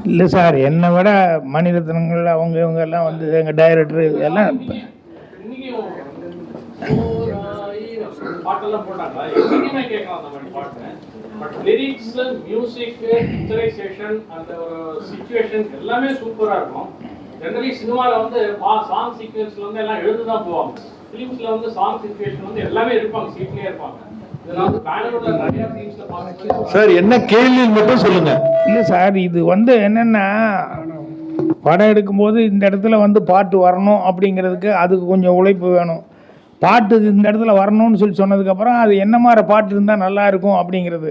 இல்லை சார், என்னை விட மணிரத்னங்கள் அவங்க இவங்க எல்லாம் வந்து எங்கள் டைரக்டர் எல்லாம் பாட்டெல்லாம் போட்டாங்க. எங்கேயுமே கேட்கலாம் அந்த மாதிரி பாட்டு. பட் லிரிக்ஸ், மியூசிக், பிக்சரைசேஷன், அந்த ஒரு சிச்சுவேஷன் எல்லாமே சூப்பராக இருக்கும். ஜெனரலி சினிமாவில் வந்து சாங் சீக்வன்ஸ்ல வந்து எல்லாம் எழுந்து தான் போவாங்க. ஃபிலிம்ஸில் வந்து சாங் சிச்சுவேஷன் வந்து எல்லாமே இருப்பாங்க, சீட்லேயே இருப்பாங்க. இதெல்லாம் வந்து பெங்களூர்ல நிறைய ஃபிலிம்ஸில் பார்த்து சார் என்ன கேள்வி மட்டும் சொல்லுங்க. இல்லை சார், இது வந்து என்னென்னா படம் எடுக்கும்போது இந்த இடத்துல வந்து பாட்டு வரணும் அப்படிங்கிறதுக்கு அதுக்கு கொஞ்சம் உழைப்பு வேணும். பாட்டு இந்த இடத்துல வரணும்னு சொல்லி சொன்னதுக்கப்புறம் அது என்ன மாதிரி பாட்டு இருந்தால் நல்லா இருக்கும் அப்படிங்கிறது.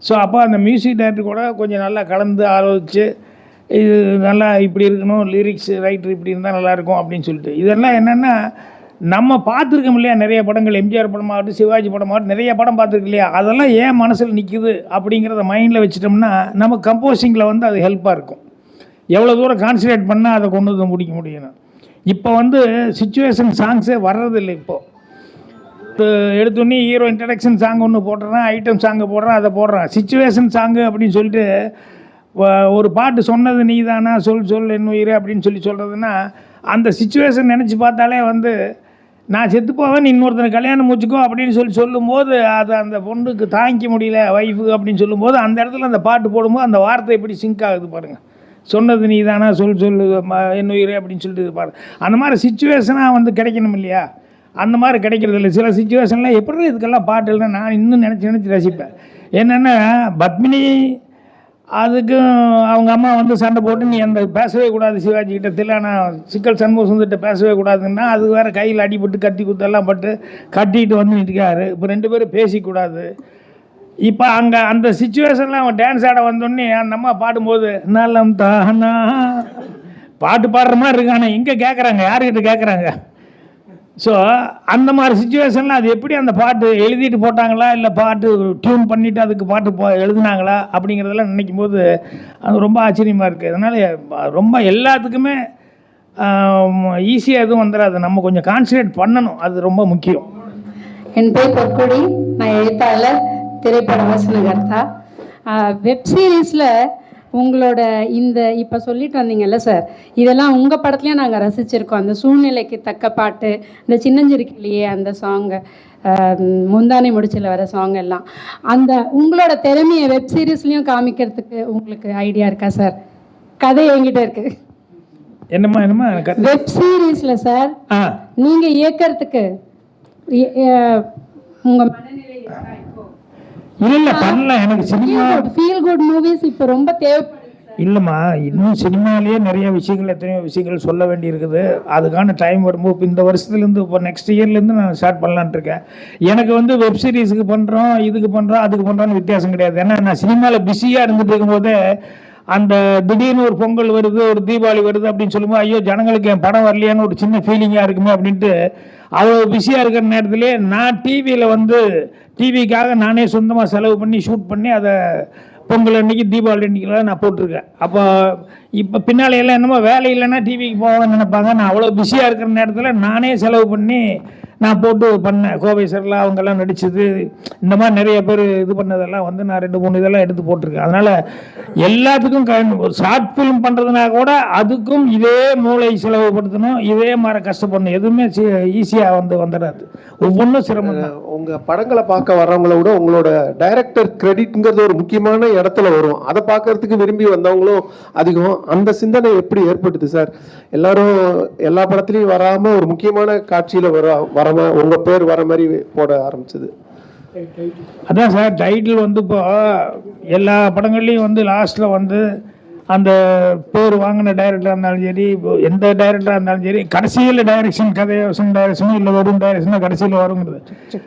ஸோ அப்போ அந்த மியூசிக் டைரக்டர் கூட கொஞ்சம் நல்லா கலந்து ஆலோசித்து இது நல்லா இப்படி இருக்கணும், லிரிக்ஸ் ரைட்டர் இப்படி இருந்தால் நல்லாயிருக்கும் அப்படின்னு சொல்லிட்டு இதெல்லாம் என்னென்னா நம்ம பார்த்துருக்கோம் இல்லையா, நிறைய படங்கள், எம்ஜிஆர் படமாகட்டும் சிவாஜி படமாகட்டும் நிறைய படம் பார்த்துருக்கு இல்லையா, அதெல்லாம் ஏன் மனசில் நிற்குது அப்படிங்கிறத மைண்டில் வச்சிட்டோம்னா நம்ம கம்போசிங்கில் வந்து அது ஹெல்ப்பாக இருக்கும். எவ்வளோ தூரம் கான்சன்ட்ரேட் பண்ணால் அதை கொண்டு வந்து முடிக்க முடியும். இப்போ வந்து சிச்சுவேஷன் சாங்ஸே வர்றதில்லை. இப்போது எடுத்தோடனே ஹீரோ இன்ட்ரடக்ஷன் சாங் ஒன்று போடுறான், ஐட்டம் சாங்கு போடுறான், அதை போடுறான். சிச்சுவேஷன் சாங்கு அப்படின்னு சொல்லிட்டு ஒரு பாட்டு சொன்னது நீ தானா சொல் என் உயிர் அப்படின்னு சொல்லி சொல்கிறதுனா அந்த சிச்சுவேஷன் நினச்சி பார்த்தாலே வந்து நான் செத்து போவேன், இன்னொருத்தனை கல்யாணம் முடிச்சுக்கோ அப்படின்னு சொல்லும்போது அதை அந்த பொண்ணுக்கு தாங்கிக்க முடியல ஒய்ஃபுக்கு அப்படின்னு சொல்லும்போது அந்த இடத்துல அந்த பாட்டு போடும்போது அந்த வார்த்தை எப்படி சிங்க் ஆகுது பாருங்கள். சொன்னது நீ தானா சொல் என் உயிர் அப்படின்னு சொல்லிட்டு பாரு. அந்த மாதிரி சிச்சுவேஷனாக வந்து கிடைக்கணும் இல்லையா, அந்த மாதிரி கிடைக்கிறது இல்லை. சில சுச்சுவேஷனில் எப்படி இதுக்கெல்லாம் பாட்டு இல்லைன்னா நான் இன்னும் நினச்சி ரசிப்பேன். என்னென்னா பத்மினி அதுக்கு அவங்க அம்மா வந்து சண்டை போட்டு நீ அந்த பேசவே கூடாது சிவாஜி கிட்ட, தில்லானா சிக்கல் சண்முக சுந்தர்கிட்ட பேசவே கூடாதுன்னா அது வேறு கையில் அடிபட்டு கத்தி குத்தெல்லாம் பட்டு கட்டிட்டு வந்து நிற்காரு. இப்போ 2 பேரும் பேசிக்கூடாது. இப்போ அங்கே அந்த சிச்சுவேஷனில் அவன் டான்ஸ் ஆட வந்தோடனே அந்த அம்மா பாடும்போது நலம் தானா பாட்டு பாடுற மாதிரி இருக்கானே, எங்கே கேட்குறாங்க, யாருக்கிட்ட கேட்குறாங்க? ஸோ அந்த மாதிரி சுச்சுவேஷனில் அது எப்படி அந்த பாட்டு எழுதிட்டு போட்டாங்களா இல்லை பாட்டு டியூன் பண்ணிவிட்டு அதுக்கு பாட்டு எழுதுனாங்களா அப்படிங்கிறதெல்லாம் நினைக்கும் போது அது ரொம்ப ஆச்சரியமாக இருக்குது. அதனால் ரொம்ப எல்லாத்துக்குமே ஈஸியாக எதுவும் வந்துடாது, நம்ம கொஞ்சம் கான்சன்ட்ரேட் பண்ணணும், அது ரொம்ப முக்கியம். என் பேர் பொற்கொடி, நான் எழுத்தாளர், திரைப்பட வசனகர்த்தா. வெப் சீரிஸில் உங்களோட இந்த இப்போ சொல்லிட்டு வந்தீங்கல்ல சார், இதெல்லாம் உங்கள் படத்துலேயும் நாங்கள் ரசிச்சிருக்கோம். அந்த சூழ்நிலைக்கு தக்க பாட்டு, இந்த சின்னஞ்சிருக்கிலேயே அந்த சாங்கு, முந்தானை முடிச்சில் வர சாங் எல்லாம், அந்த உங்களோட திறமையை வெப் சீரிஸ்லேயும் காமிக்கிறதுக்கு உங்களுக்கு ஐடியா இருக்கா சார்? கதை என்கிட்ட இருக்கு. என்னம்மா வெப் சீரிஸில் சார் நீங்கள் இயக்கிறதுக்கு உங்கள் மனநிலை இருக்கா? இல்லை பண்ணலாம். எனக்கு சினிமா ஃபீல் குட் மூவிஸ் இப்போ ரொம்ப தேவைப்படுது. இல்லைம்மா, இன்னும் சினிமாலேயே நிறைய விஷயங்கள், எத்தனையோ விஷயங்கள் சொல்ல வேண்டி இருக்குது. அதுக்கான டைம் வரும்போது இப்போ இந்த வருஷத்துலேருந்து இப்போ நெக்ஸ்ட் இயர்லேருந்து நான் ஸ்டார்ட் பண்ணலான்ட்டு இருக்கேன். எனக்கு வந்து வெப் சீரிஸுக்கு பண்ணுறோம், இதுக்கு பண்ணுறோம், அதுக்கு பண்ணுறோன்னு வித்தியாசம் கிடையாது. ஏன்னா நான் சினிமாவில் பிஸியாக இருந்துட்டு இருக்கும்போதே அந்த திடீர்னு ஒரு பொங்கல் வருது, ஒரு தீபாவளி வருது அப்படின்னு சொல்லும்போது ஐயோ ஜனங்களுக்கு என் படம் வரலையான்னு ஒரு சின்ன ஃபீலிங்காக இருக்குமே அப்படின்ட்டு அவ்வளோ பிஸியாக இருக்கிற நேரத்திலே நான் டிவியில் வந்து டிவிக்காக நானே சொந்தமாக செலவு பண்ணி ஷூட் பண்ணி அதை பொங்கல் அன்னைக்கு தீபாவளி அன்னைக்கெல்லாம் நான் போட்டிருக்கேன். அப்போ இப்போ பின்னால எல்லாம் என்னமோ வேலை இல்லைன்னா டிவிக்கு போவேன்னு நினைப்பாங்க. நான் அவ்வளோ பிஸியாக இருக்கிற நேரத்தில் நானே செலவு பண்ணி நான் போட்டு பண்ணேன். கோவை சரலா அவங்கெல்லாம் நடித்தது, இந்த மாதிரி நிறைய பேர் இது பண்ணதெல்லாம் வந்து நான் 2-3 இதெல்லாம் எடுத்து போட்டிருக்கேன். அதனால் எல்லாத்துக்கும் ஒரு ஷார்ட் ஃபிலிம் பண்ணுறதுனா கூட அதுக்கும் இதே மூளை செலவுப்படுத்தணும், இதே மாதிரி கஷ்டப்படணும். எதுவுமே ஈஸியாக வந்துடாது, ஒவ்வொன்றும் சிரமம் தான். உங்கள் படங்களை பார்க்க வர்றவங்கள விட உங்களோட டைரக்டர் கிரெடிட்ங்கிறது ஒரு முக்கியமான இடத்துல வரும். அதை பார்க்கறதுக்கு விரும்பி வந்தவங்களும் அதிகம். அந்த சிந்தனை எப்படி ஏற்பட்டுது சார்? எல்லாரும் எல்லா படத்துலையும் வராமல் ஒரு முக்கியமான காட்சியில் வர உங்கள் பேர் வர மாதிரி போட ஆரம்பிச்சது? அதான் சார், டைட்டில் வந்து இப்போ எல்லா படங்கள்லையும் வந்து லாஸ்ட்டில் வந்து அந்த பேர் வாங்கின டைரக்டராக இருந்தாலும் சரி, இப்போ எந்த டைரக்டராக இருந்தாலும் சரி, கடைசியில் டைரக்ஷன் கதையோசன் டைரக்ஷனும் இல்லை வெறும் டைரக்ஷனாக கடைசியில் வருங்கிறது.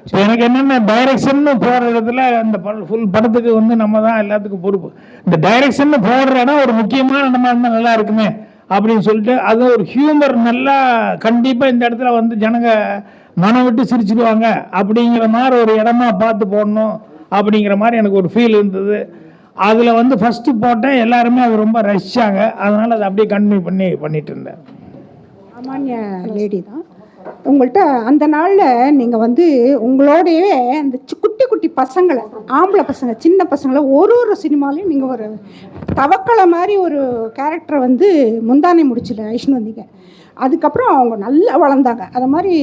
இப்போ எனக்கு என்னென்ன டைரக்ஷன் போடுற இடத்துல அந்த ஃபுல் படத்துக்கு வந்து நம்ம தான் எல்லாத்துக்கும் பொறுப்பு. இந்த டைரக்ஷன் போடுற இடம் ஒரு முக்கியமான இடமா இருந்தால் நல்லா இருக்குமே அப்படின்னு சொல்லிட்டு அது ஒரு ஹியூமர் நல்லா கண்டிப்பாக இந்த இடத்துல வந்து ஜனங்க மனம் விட்டு சிரிச்சிடுவாங்க அப்படிங்கிற மாதிரி ஒரு இடமா பார்த்து போடணும் அப்படிங்கிற மாதிரி எனக்கு ஒரு ஃபீல் இருந்தது. அதில் வந்து ஃபஸ்ட்டு போட்டேன், எல்லாருமே அது ரொம்ப ரசிச்சாங்க. அதனால் அதை அப்படியே கன்டினியூ பண்ணிட்டு இருந்தேன். சாமானிய லேடி தான். உங்கள்கிட்ட அந்த நாளில் நீங்கள் வந்து உங்களோடையே அந்த குட்டி குட்டி பசங்களை, ஆம்பளை பசங்க, சின்ன பசங்களை ஒரு சினிமாலையும் நீங்கள் ஒரு தவக்கலை மாதிரி ஒரு கேரக்டரை வந்து முந்தானை முடிச்சில ஐஷ்ணு வந்தீங்க. அதுக்கப்புறம் அவங்க நல்லா வளர்ந்தாங்க. அது மாதிரி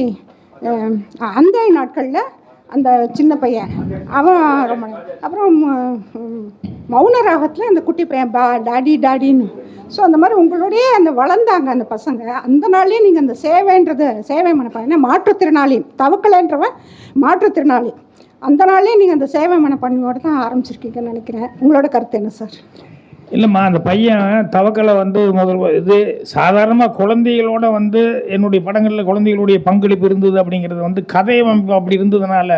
அந்த நாட்களில் அந்த சின்ன பையன் அவன் ரொம்ப, அப்புறம் மௌன ராகத்தில் அந்த குட்டி பையன் டாடி டாடின்னு. ஸோ அந்த மாதிரி உங்களோடையே அந்த வளர்ந்தாங்க அந்த பசங்க. அந்த நாள்லேயே நீங்கள் அந்த சேவை மனப்பான்மை, மாற்றுத்திறனாளி, தவக்கலைன்றவன் மாற்றுத்திறனாளி, அந்த நாள்லேயே நீங்கள் அந்த சேவை மனப்பான்மையோடு தான் ஆரம்பிச்சிருக்கீங்கன்னு நினைக்கிறேன். உங்களோட கருத்து என்ன சார்? இல்லைம்மா, அந்த பையன் தவக்கலை வந்து இது சாதாரணமாக குழந்தைகளோட வந்து என்னுடைய படங்களில் குழந்தைகளுடைய பங்களிப்பு இருந்தது அப்படிங்கிறது வந்து கதை அமைப்பு அப்படி இருந்ததுனால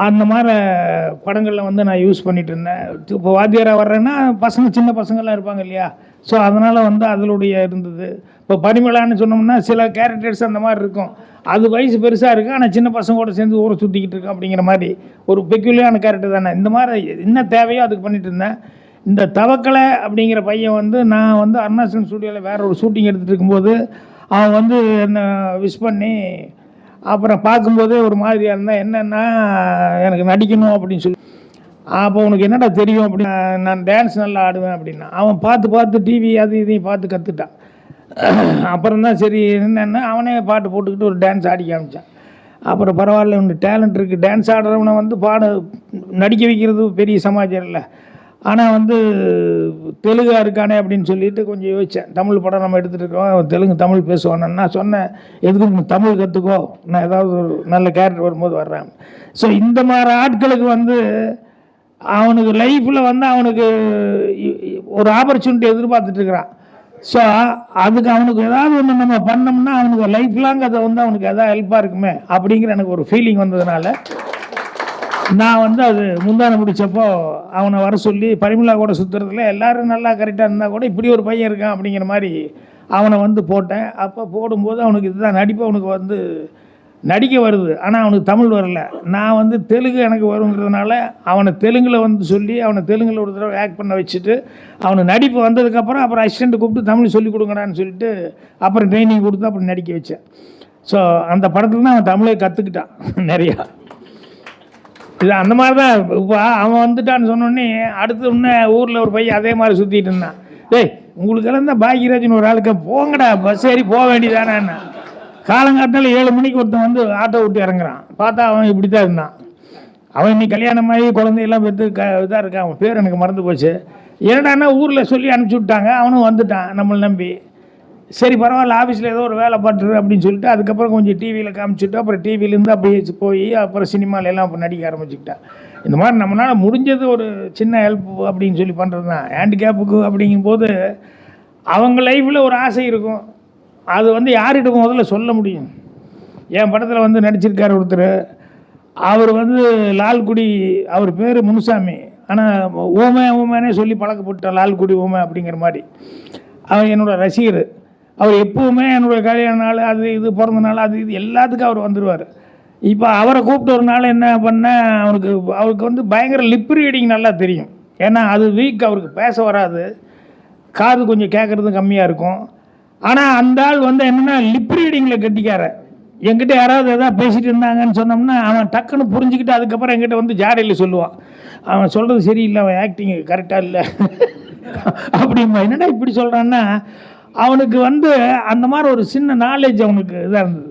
அந்த மாதிரி படங்களில் வந்து நான் யூஸ் பண்ணிகிட்டு இருந்தேன். இப்போ வாத்தியாராக வர்றேன்னா பசங்க, சின்ன பசங்கள்லாம் இருப்பாங்க இல்லையா, ஸோ அதனால் வந்து அதனுடைய இருந்தது. இப்போ பரிமளான்னு சொன்னோம்னா சில கேரக்டர்ஸ் அந்த மாதிரி இருக்கும், அது வயசு பெருசாக இருக்குது, ஆனால் சின்ன பசங்களோட சேர்ந்து ஊரை சுற்றிக்கிட்டு இருக்கோம் அப்படிங்கிற மாதிரி ஒரு பெக்யூலியான கேரக்டர் தானே. இந்த மாதிரி என்ன தேவையோ அதுக்கு பண்ணிகிட்டு இருந்தேன். இந்த தவக்கலை அப்படிங்கிற பையன் வந்து நான் வந்து அருணாச்சலம் ஸ்டூடியோவில் வேற ஒரு ஷூட்டிங் எடுத்துகிட்டு இருக்கும்போது அவன் வந்து என்னை விஷ் பண்ணி அப்புறம் பார்க்கும்போதே ஒரு மாதிரியாக இருந்தால், என்னென்னா எனக்கு நடிக்கணும் அப்படின்னு சொல்லி, அப்போ உனக்கு என்னடா தெரியும் அப்படின்னு, நான் டான்ஸ் நல்லா ஆடுவேன் அப்படின்னா. அவன் பார்த்து டிவி அது இதையும் பார்த்து கற்றுட்டான். அப்புறம் தான் சரி என்னென்னா அவனே பாட்டு போட்டுக்கிட்டு ஒரு டான்ஸ் ஆடி காமிச்சான். அப்புறம் பரவாயில்ல, உனக்கு டேலண்ட் இருக்குது, டான்ஸ் ஆடுறவனை வந்து நடிக்க வைக்கிறது பெரிய சமாச்சாரம் இல்லை, ஆனால் வந்து தெலுங்காக இருக்கானே அப்படின்னு சொல்லிட்டு கொஞ்சம் யோசித்தேன். தமிழ் படம் நம்ம எடுத்துகிட்டு இருக்கோம், தமிழ் பேசுவானு நான் சொன்னேன், எதுக்கு தமிழ் கற்றுக்கோ, நான் ஏதாவது ஒரு நல்ல கேரக்டர் வரும்போது வர்றேன். ஸோ இந்த மாதிரி ஆட்களுக்கு வந்து அவனுக்கு லைஃப்பில் வந்து அவனுக்கு ஒரு ஆப்பர்ச்சுனிட்டி எதிர்பார்த்துட்டு இருக்கிறான். ஸோ அதுக்கு அவனுக்கு ஏதாவது ஒன்று நம்ம பண்ணோம்னா அவனுக்கு லைஃப் லாங் அதை வந்து அவனுக்கு எதாவது ஹெல்ப்பாக இருக்குமே அப்படிங்கிற எனக்கு ஒரு ஃபீலிங் வந்ததுனால நான் வந்து அது முந்தானை முடித்தப்போ அவனை வர சொல்லி பரிமளா கூட சுற்றுறதுல எல்லோரும் நல்லா கரெக்டாக இருந்தால் கூட இப்படி ஒரு பையன் இருக்கான் அப்படிங்கிற மாதிரி அவனை வந்து போட்டேன். அப்போ போடும்போது அவனுக்கு இதுதான் நடிப்பு, அவனுக்கு வந்து நடிக்க வருது, ஆனால் அவனுக்கு தமிழ் வரல. நான் வந்து தெலுங்கு எனக்கு வருங்கிறதுனால அவனை தெலுங்கில் வந்து சொல்லி அவனை தெலுங்கில் ஒரு தடவை ஆக்ட் பண்ண வச்சுட்டு அவனுக்கு நடிப்பு வந்ததுக்கப்புறம் அப்புறம் அசிஸ்டண்ட்டு கூப்பிட்டு தமிழ் சொல்லிக் கொடுங்கடான்னு சொல்லிட்டு அப்புறம் ட்ரைனிங் கொடுத்து அப்புறம் நடிக்க வச்சேன். ஸோ அந்த படத்தில் தான் அவன் தமிழை கற்றுக்கிட்டான் நிறையா. இது அந்த மாதிரி தான். இப்போ அவன் வந்துட்டான்னு சொன்னோடனே அடுத்து இன்னும் ஊரில் ஒரு பையன் அதே மாதிரி சுற்றிட்டு இருந்தான். டேய் உங்களுக்கெல்லாம் தான் பாக்கியராஜன் ஒரு ஆளுக்கு போங்கடா, பஸ் ஏறி போக வேண்டியதானே. காலங்காத்தால் 7 மணிக்கு ஒருத்தன் வந்து ஆட்டோ விட்டு இறங்குறான். பார்த்தா அவன் இப்படி தான் இருந்தான். அவன் இன்னைக்கு கல்யாணமாகி குழந்தையெல்லாம் பெற்று இதாக இருக்கான். அவன் பேர் எனக்கு மறந்து போச்சு. என்னடான்னா ஊரில் சொல்லி அனுப்பிச்சி விட்டாங்க, அவனும் வந்துட்டான் நம்மளை நம்பி. சரி பரவாயில்ல, ஆஃபீஸில் ஏதோ ஒரு வேலை பார்த்துரு அப்படின்னு சொல்லிட்டு அதுக்கப்புறம் கொஞ்சம் டிவியில் காமிச்சுட்டு அப்புறம் டிவிலேருந்து அப்படியே போய் அப்புறம் சினிமாலெல்லாம் அப்போ நடிக்க ஆரம்பிச்சுக்கிட்டான். இந்த மாதிரி நம்மளால் முடிஞ்சது ஒரு சின்ன ஹெல்ப் அப்படின்னு சொல்லி பண்ணுறது தான். ஹேண்டிகேப்புக்கு அப்படிங்கும்போது அவங்க லைஃப்பில் ஒரு ஆசை இருக்கும், அது வந்து யார்கிட்ட முதல்ல சொல்ல முடியும். என் படத்தில் வந்து நடிச்சிருக்கார் ஒருத்தர், அவர் வந்து லால்குடி, அவர் பேர் முனுசாமி, ஆனால் ஊமைனே சொல்லி பழக்கப்பட்ட லால்குடி ஊமை அப்படிங்கிற மாதிரி. அவர் என்னோட ரசிகர். அவர் எப்போவுமே என்னோடய கல்யாண நாள், அது இது, பிறந்த நாள், அது இது எல்லாத்துக்கும் அவர் வந்துடுவார். இப்போ அவரை கூப்பிட்டு ஒரு நாள் என்ன பண்ணேன், அவருக்கு வந்து பயங்கர லிப் ரீடிங் நல்லா தெரியும். ஏன்னா அது வீக், அவருக்கு பேச வராது, காது கொஞ்சம் கேட்குறது கம்மியாக இருக்கும். ஆனால் அந்த ஆள் வந்து என்னென்னா லிப் ரீடிங்கில் கட்டிக்கார. என்கிட்ட யாராவது எதாவது பேசிகிட்டு இருந்தாங்கன்னு சொன்னோம்னா அவன் டக்குன்னு புரிஞ்சுக்கிட்டு அதுக்கப்புறம் என்கிட்ட வந்து ஜாடையில் சொல்லுவான், அவன் சொல்கிறது சரியில்லை, அவன் ஆக்டிங் கரெக்டாக இல்லை அப்படிமா. என்னடா இப்படி சொல்கிறான்னா, அவனுக்கு வந்து அந்த மாதிரி ஒரு சின்ன நாலேஜ் அவனுக்கு இதாக இருந்தது.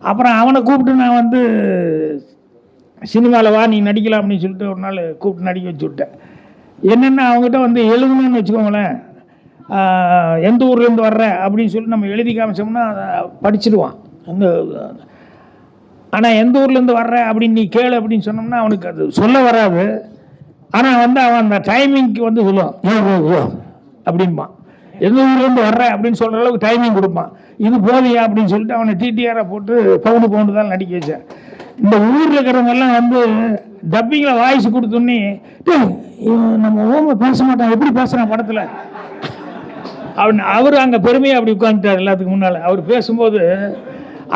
அப்புறம் அவனை கூப்பிட்டு நான் வந்து சினிமாவில் வா நீ நடிக்கலாம் அப்படின்னு சொல்லிட்டு ஒரு நாள் கூப்பிட்டு நடிக்க வச்சு விட்டேன். என்னென்னா அவங்ககிட்ட வந்து எழுதணும்னு வச்சுக்கோங்களேன், எந்த ஊர்லேருந்து வர்ற அப்படின்னு சொல்லி நம்ம எழுதி காமிச்சோம்னா படிச்சிடுவான் அந்த. ஆனால் எந்த ஊர்லேருந்து வர்ற அப்படின்னு நீ கேளு அப்படின்னு சொன்னோம்னா அவனுக்கு அது சொல்ல வராது. ஆனால் வந்து அவன் அந்த டைமிங்க்கு வந்து சொல்லுவான், ஏ அப்படின்பான். எந்த ஊர்லேருந்து வர்ற அப்படின்னு சொல்கிற அளவுக்கு டைமிங் கொடுப்பான். இது போதியா அப்படின்னு சொல்லிட்டு அவனை டிடிஆராக போட்டு பவுண்டு தான் நடிக்க வச்சேன். இந்த ஊரில் இருக்கிறவங்கெல்லாம் வந்து டப்பிங்கில் வாய்ஸ் கொடுத்தோன்னே நம்ம ஓம பேச மாட்டான், எப்படி பேசுகிறான் படத்தில் அப்படின்னு அவர் அங்கே பெருமையாக அப்படி உட்காந்துட்டார் எல்லாத்துக்கு முன்னால். அவர் பேசும்போது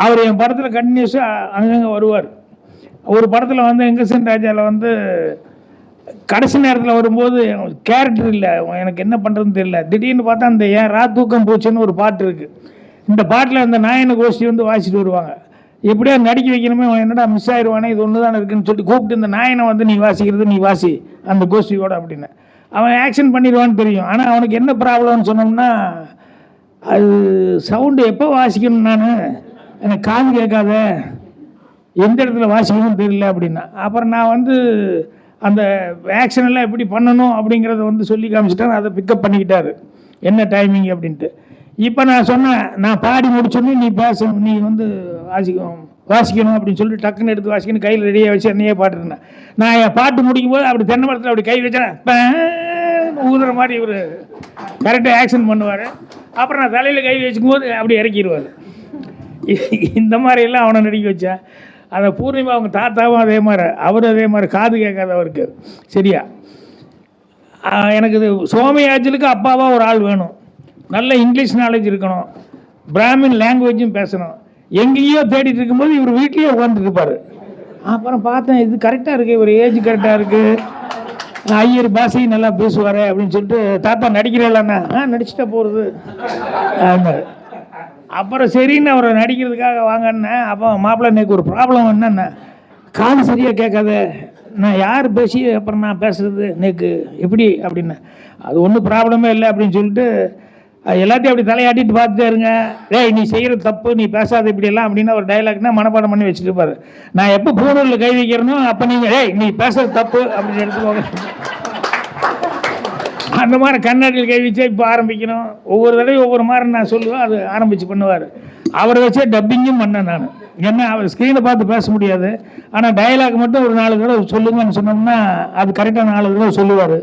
அவர் என் படத்தில் கண்டினியூஸாக அங்கங்கே வருவார். ஒரு படத்தில் வந்து எங்கசன் ராஜாவில் வந்து கடைசி நேரத்தில் வரும்போது கேரக்டர் இல்லை, எனக்கு என்ன பண்ணுறதுன்னு தெரியல. திடீர்னு பார்த்தா அந்த ஏன் தூக்கம் போச்சுன்னு ஒரு பாட்டு இருக்குது. இந்த பாட்டில் அந்த நாயன கோஷ்டி வந்து வாசிட்டு வருவாங்க. எப்படியா நடிக்க வைக்கணுமே, என்னடா மிஸ் ஆயிடுவானே, இது ஒன்று தானே இருக்குன்னு சொல்லிட்டு கூப்பிட்டு இந்த நாயனை வந்து நீ வாசிக்கிறது நீ வாசி அந்த கோஷ்டியோட அப்படின்னு. அவன் ஆக்ஷன் பண்ணிடுவான்னு தெரியும். ஆனால் அவனுக்கு என்ன ப்ராப்ளம்னு சொன்னோம்னா, அது சவுண்டு எப்போ வாசிக்கணும், நான் எனக்கு காது கேட்காத, எந்த இடத்துல வாசிக்கணும்னு தெரியல அப்படின்னா. அப்புறம் நான் வந்து அந்த ஆக்ஷன் எல்லாம் எப்படி பண்ணணும் அப்படிங்கிறத வந்து சொல்லி காமிச்சிட்டேன். அதை பிக்கப் பண்ணிக்கிட்டாரு என்ன டைமிங் அப்படின்ட்டு. இப்போ நான் சொன்னேன், நான் பாடி முடிச்சோன்னே நீ பேசணும், நீ வந்து வாசிக்கணும் அப்படின்னு சொல்லிட்டு டக்குன்னு எடுத்து வாசிக்கணும் கையில் ரெடியாக வச்சு என்னையே பாட்டுருந்தேன். நான் என் பாட்டு முடிக்கும் போது அப்படி தென்னை மரத்தில் அப்படி கை வச்சேன் ஊதுற மாதிரி இவர் கரெக்டாக ஆக்ஷன் பண்ணுவார். அப்புறம் நான் தலையில் கை வச்சுக்கும் போது அப்படி இறக்கிடுவார். இந்த மாதிரியெல்லாம் அவனை நடிக்க வச்சேன். அந்த பூர்ணிமா அவங்க தாத்தாவும் அதே மாதிரி, அவரும் அதே மாதிரி காது கேட்காத அவருக்கு சரியா. எனக்கு இது சோமயாஜலுக்கு அப்பாவாக ஒரு ஆள் வேணும், நல்ல இங்கிலீஷ் நாலேஜ் இருக்கணும், பிராமின் லாங்குவேஜும் பேசணும். எங்கேயோ தேடிட்டு இருக்கும்போது இவர் வீட்லேயே உட்காந்துட்டு இருப்பார். அப்புறம் பார்த்தேன் இது கரெக்டாக இருக்குது, இவர் ஏஜ் கரெக்டாக இருக்குது, ஐயர் பாஷையும் நல்லா பேசுவார் அப்படின்னு சொல்லிட்டு தாத்தா நடிக்கிறேன்லண்ணா நடிச்சுட்டா போகிறது. அப்புறம் சரின்னு அவரை நடிக்கிறதுக்காக வாங்கினேன். அப்போ மாப்பிள்ளை எனக்கு ஒரு ப்ராப்ளம் என்னென்ன, காது சரியாக கேட்காத, நான் யார் பேசி அப்புறம் நான் பேசுகிறது நேக்கு எப்படி அப்படின்னு. அது ஒன்றும் ப்ராப்ளமே இல்லை அப்படின்னு சொல்லிட்டு எல்லாத்தையும் அப்படி தலையாட்டிட்டு பார்த்துட்டே இருங்க. டேய் நீ செய்கிற தப்பு, நீ பேசாத இப்படியெல்லாம் அப்படின்னு ஒரு டைலாக்னா மனப்பாடம் பண்ணி வச்சுட்டு இருப்பாரு. நான் எப்போ பூனூரில் கை வைக்கிறனோ அப்போ நீங்கள் டேய் நீ பேசுறது தப்பு அப்படின்னு எடுத்துக்கோங்க. அந்த மாதிரி கண்ணாடியில் கை வச்சா இப்போ ஆரம்பிக்கணும். ஒவ்வொரு தடவையும் ஒவ்வொரு மாதிரி நான் சொல்லுவேன், அது ஆரம்பித்து பண்ணுவார். அவரை வச்சே டப்பிங்கும் பண்ணேன் நான். ஏன்னா அவர் ஸ்க்ரீனை பார்த்து பேச முடியாது, ஆனால் டயலாக் மட்டும் ஒரு 4 தடவை சொல்லுங்கன்னு சொன்னோம்னா அது கரெக்டாக 4 தடவை சொல்லுவார்.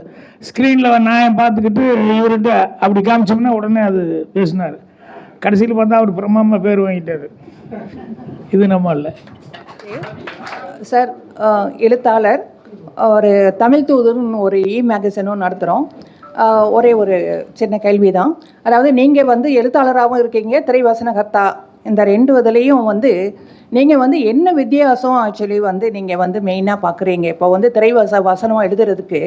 ஸ்க்ரீனில் நான் பார்த்துக்கிட்டு இவர்கிட்ட அப்படி காமிச்சோம்னா உடனே அது பேசினார். கடைசியில் பார்த்தா அவர் பிரம்மாமா பேர் வாங்கிட்டார். இது நம்ம இல்லை சார். எழுத்தாளர், ஒரு தமிழ் தூதுன்னு ஒரு மேகசினும் நடத்துகிறோம். ஒரே ஒரு சின்ன கேள்வி தான். அதாவது நீங்கள் வந்து எழுத்தாளராகவும் இருக்கீங்க, திரைவசனகர்த்தா, இந்த 2 இதுலேயும் வந்து நீங்கள் வந்து என்ன வித்தியாசம் ஆக்சுவலி வந்து நீங்கள் வந்து மெயினாக பார்க்குறீங்க? இப்போ வந்து வசனம் எழுதுறதுக்கு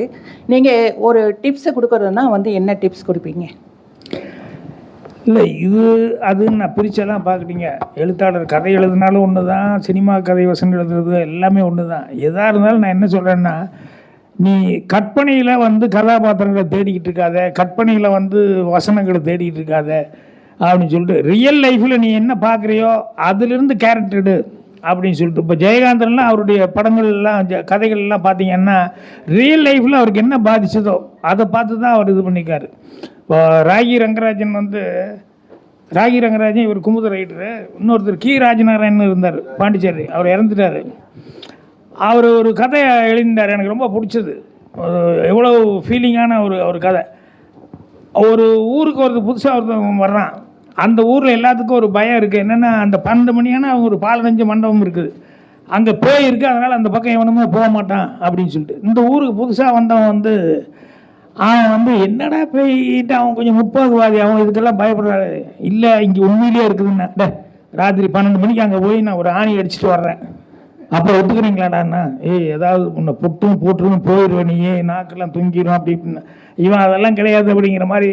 நீங்கள் ஒரு டிப்ஸை கொடுக்குறதுனா வந்து என்ன டிப்ஸ் கொடுப்பீங்க? இல்லை இது அதுன்னு நான் பிரிச்செல்லாம் பார்க்குறீங்க. எழுத்தாளர் கதை எழுதுனாலும் ஒன்று தான், சினிமா கதை வசனம் எழுதுறது எல்லாமே ஒன்று தான். எதாக இருந்தாலும் நான் என்ன சொல்கிறேன்னா, நீ கற்பனையில் வந்து கதாபாத்திரங்களை தேடிக்கிட்டு இருக்காத, கற்பனையில் வந்து வசனங்களை தேடிக்கிட்டு இருக்காத அப்படின்னு சொல்லிட்டு ரியல் லைஃப்பில் நீ என்ன பார்க்குறியோ அதிலிருந்து கேரக்டர் எடு அப்படின்னு சொல்லிட்டு. இப்போ ஜெயகாந்தன்லாம் அவருடைய படங்கள்லாம் கதைகள்லாம் பார்த்தீங்கன்னா ரியல் லைஃப்பில் அவருக்கு என்ன பாதிச்சதோ அதை பார்த்து தான் அவர் இது பண்ணிக்காரு. இப்போ ராகி ரங்கராஜன் இவர் குமுத ரைட்டரு, இன்னொருத்தர் கி ராஜநாராயணன் இருந்தார் பாண்டிச்சேரி, அவர் இறந்துட்டார். அவர் ஒரு கதை எழுதினார், எனக்கு ரொம்ப பிடிச்சது. எவ்வளோ ஃபீலிங்கான ஒரு கதை. ஒரு ஊருக்கு ஒருத்தர் புதுசாக ஒருத்தவங்க வர்றான். அந்த ஊரில் எல்லாத்துக்கும் ஒரு பயம் இருக்குது. என்னென்னா அந்த 12 மணியான அவங்க ஒரு பாலடைஞ்ச மண்டபம் இருக்குது. அங்கே பேய் இருக்கு, அதனால் அந்த பக்கம் எவனுமே போக மாட்டான் அப்படின்னு சொல்லிட்டு. இந்த ஊருக்கு புதுசாக வந்தவன் வந்து அவன் வந்து என்னடா பேயிட்டு அவன் கொஞ்சம் முற்போக்குவாதி, அவன் இதுக்கெல்லாம் பயப்படுறாரு. இல்லை இங்கே உண்மையிலேயே இருக்குதுன்னா, ராத்திரி 12 மணிக்கு அங்கே போய் நான் ஒரு ஆணி அடிச்சுட்டு வர்றேன், அப்போ ஒத்துக்கிறீங்களாடாண்ணா? ஏதாவது உன்னை புட்டும் போட்டுரும் போயிடுவேன், நீயே நாக்கெல்லாம் தொங்கிடும் அப்படி இப்படின்னு. இவன் அதெல்லாம் கிடையாது அப்படிங்கிற மாதிரி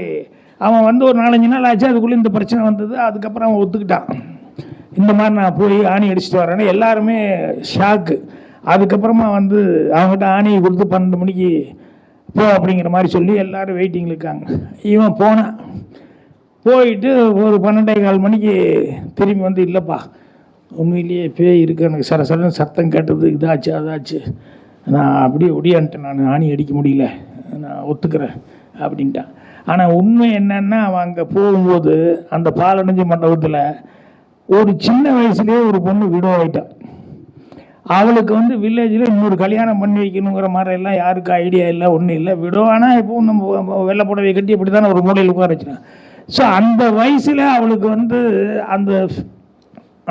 அவன் வந்து ஒரு 4-5 நாள் ஆச்சு, அதுக்குள்ளே இந்த பிரச்சனை வந்தது. அதுக்கப்புறம் அவன் ஒத்துக்கிட்டான், இந்த மாதிரி நான் போய் ஆணி அடிச்சுட்டு வரேன்னு. எல்லாருமே ஷாக்கு. அதுக்கப்புறமா வந்து அவங்ககிட்ட ஆணியை கொடுத்து 12 மணிக்கு போ அப்படிங்கிற மாதிரி சொல்லி எல்லோரும் வெயிட்டிங்கில் இருக்காங்க. இவன் போனான், போயிட்டு ஒரு 12:15 மணிக்கு திரும்பி வந்து, இல்லைப்பா உண்மையிலேயே பேய் இருக்குது, எனக்கு சரசரன்னு சத்தம் கேட்டது, இதாச்சு அதாச்சு, நான் அப்படியே ஒடியான்ட்டேன், நான் ஆணி அடிக்க முடியல, நான் ஒத்துக்கிறேன் அப்படின்ட்டான். ஆனால் உண்மை என்னன்னா, அவன் அங்கே போகும்போது அந்த பாலடைஞ்ச மண்டபத்தில் ஒரு சின்ன வயசுலேயே ஒரு பொண்ணு விடோ ஆகிட்டான். அவளுக்கு வந்து வில்லேஜில் இன்னொரு கல்யாணம் பண்ணி வைக்கணுங்கிற மாதிரி எல்லாம் யாருக்கும் ஐடியா இல்லை, ஒன்றும் இல்லை. விடோ ஆனால் இப்போ நம்ம வெள்ளை புடவை கட்டி அப்படி தானே ஒரு மூலையில் உட்கார வச்சுனான். ஸோ அந்த வயசில் அவளுக்கு வந்து அந்த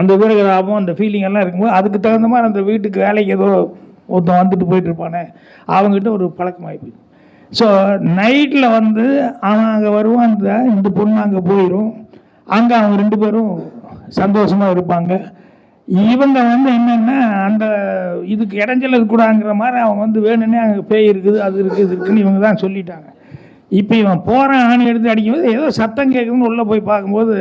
அந்த வீரகதாபம் அந்த ஃபீலிங் எல்லாம் இருக்கும்போது அதுக்கு தகுந்த மாதிரி அந்த வீட்டுக்கு வேலைக்கு ஏதோ ஒருத்தன் வந்துட்டு போயிட்டு இருப்பானே, அவங்ககிட்ட ஒரு பழக்கமாகி போய். ஸோ நைட்டில் வந்து அவன் அங்கே வருவான், இந்த பொண்ணு அங்கே போயிடும், அங்கே அவங்க 2 பேரும் சந்தோஷமாக இருப்பாங்க. இவங்க வந்து என்னென்னா அந்த இதுக்கு இடைஞ்சல் இருக்கக்கூடாங்கிற மாதிரி அவங்க வந்து வேணும்னே அங்கே பேய் இருக்குது, அது இருக்குது, இது இருக்குதுன்னு இவங்க தான் சொல்லிட்டாங்க. இப்போ இவன் போகிறான், ஆணி எடுத்து அடிக்கும்போது ஏதோ சத்தம் கேட்குதுன்னு உள்ளே போய் பார்க்கும்போது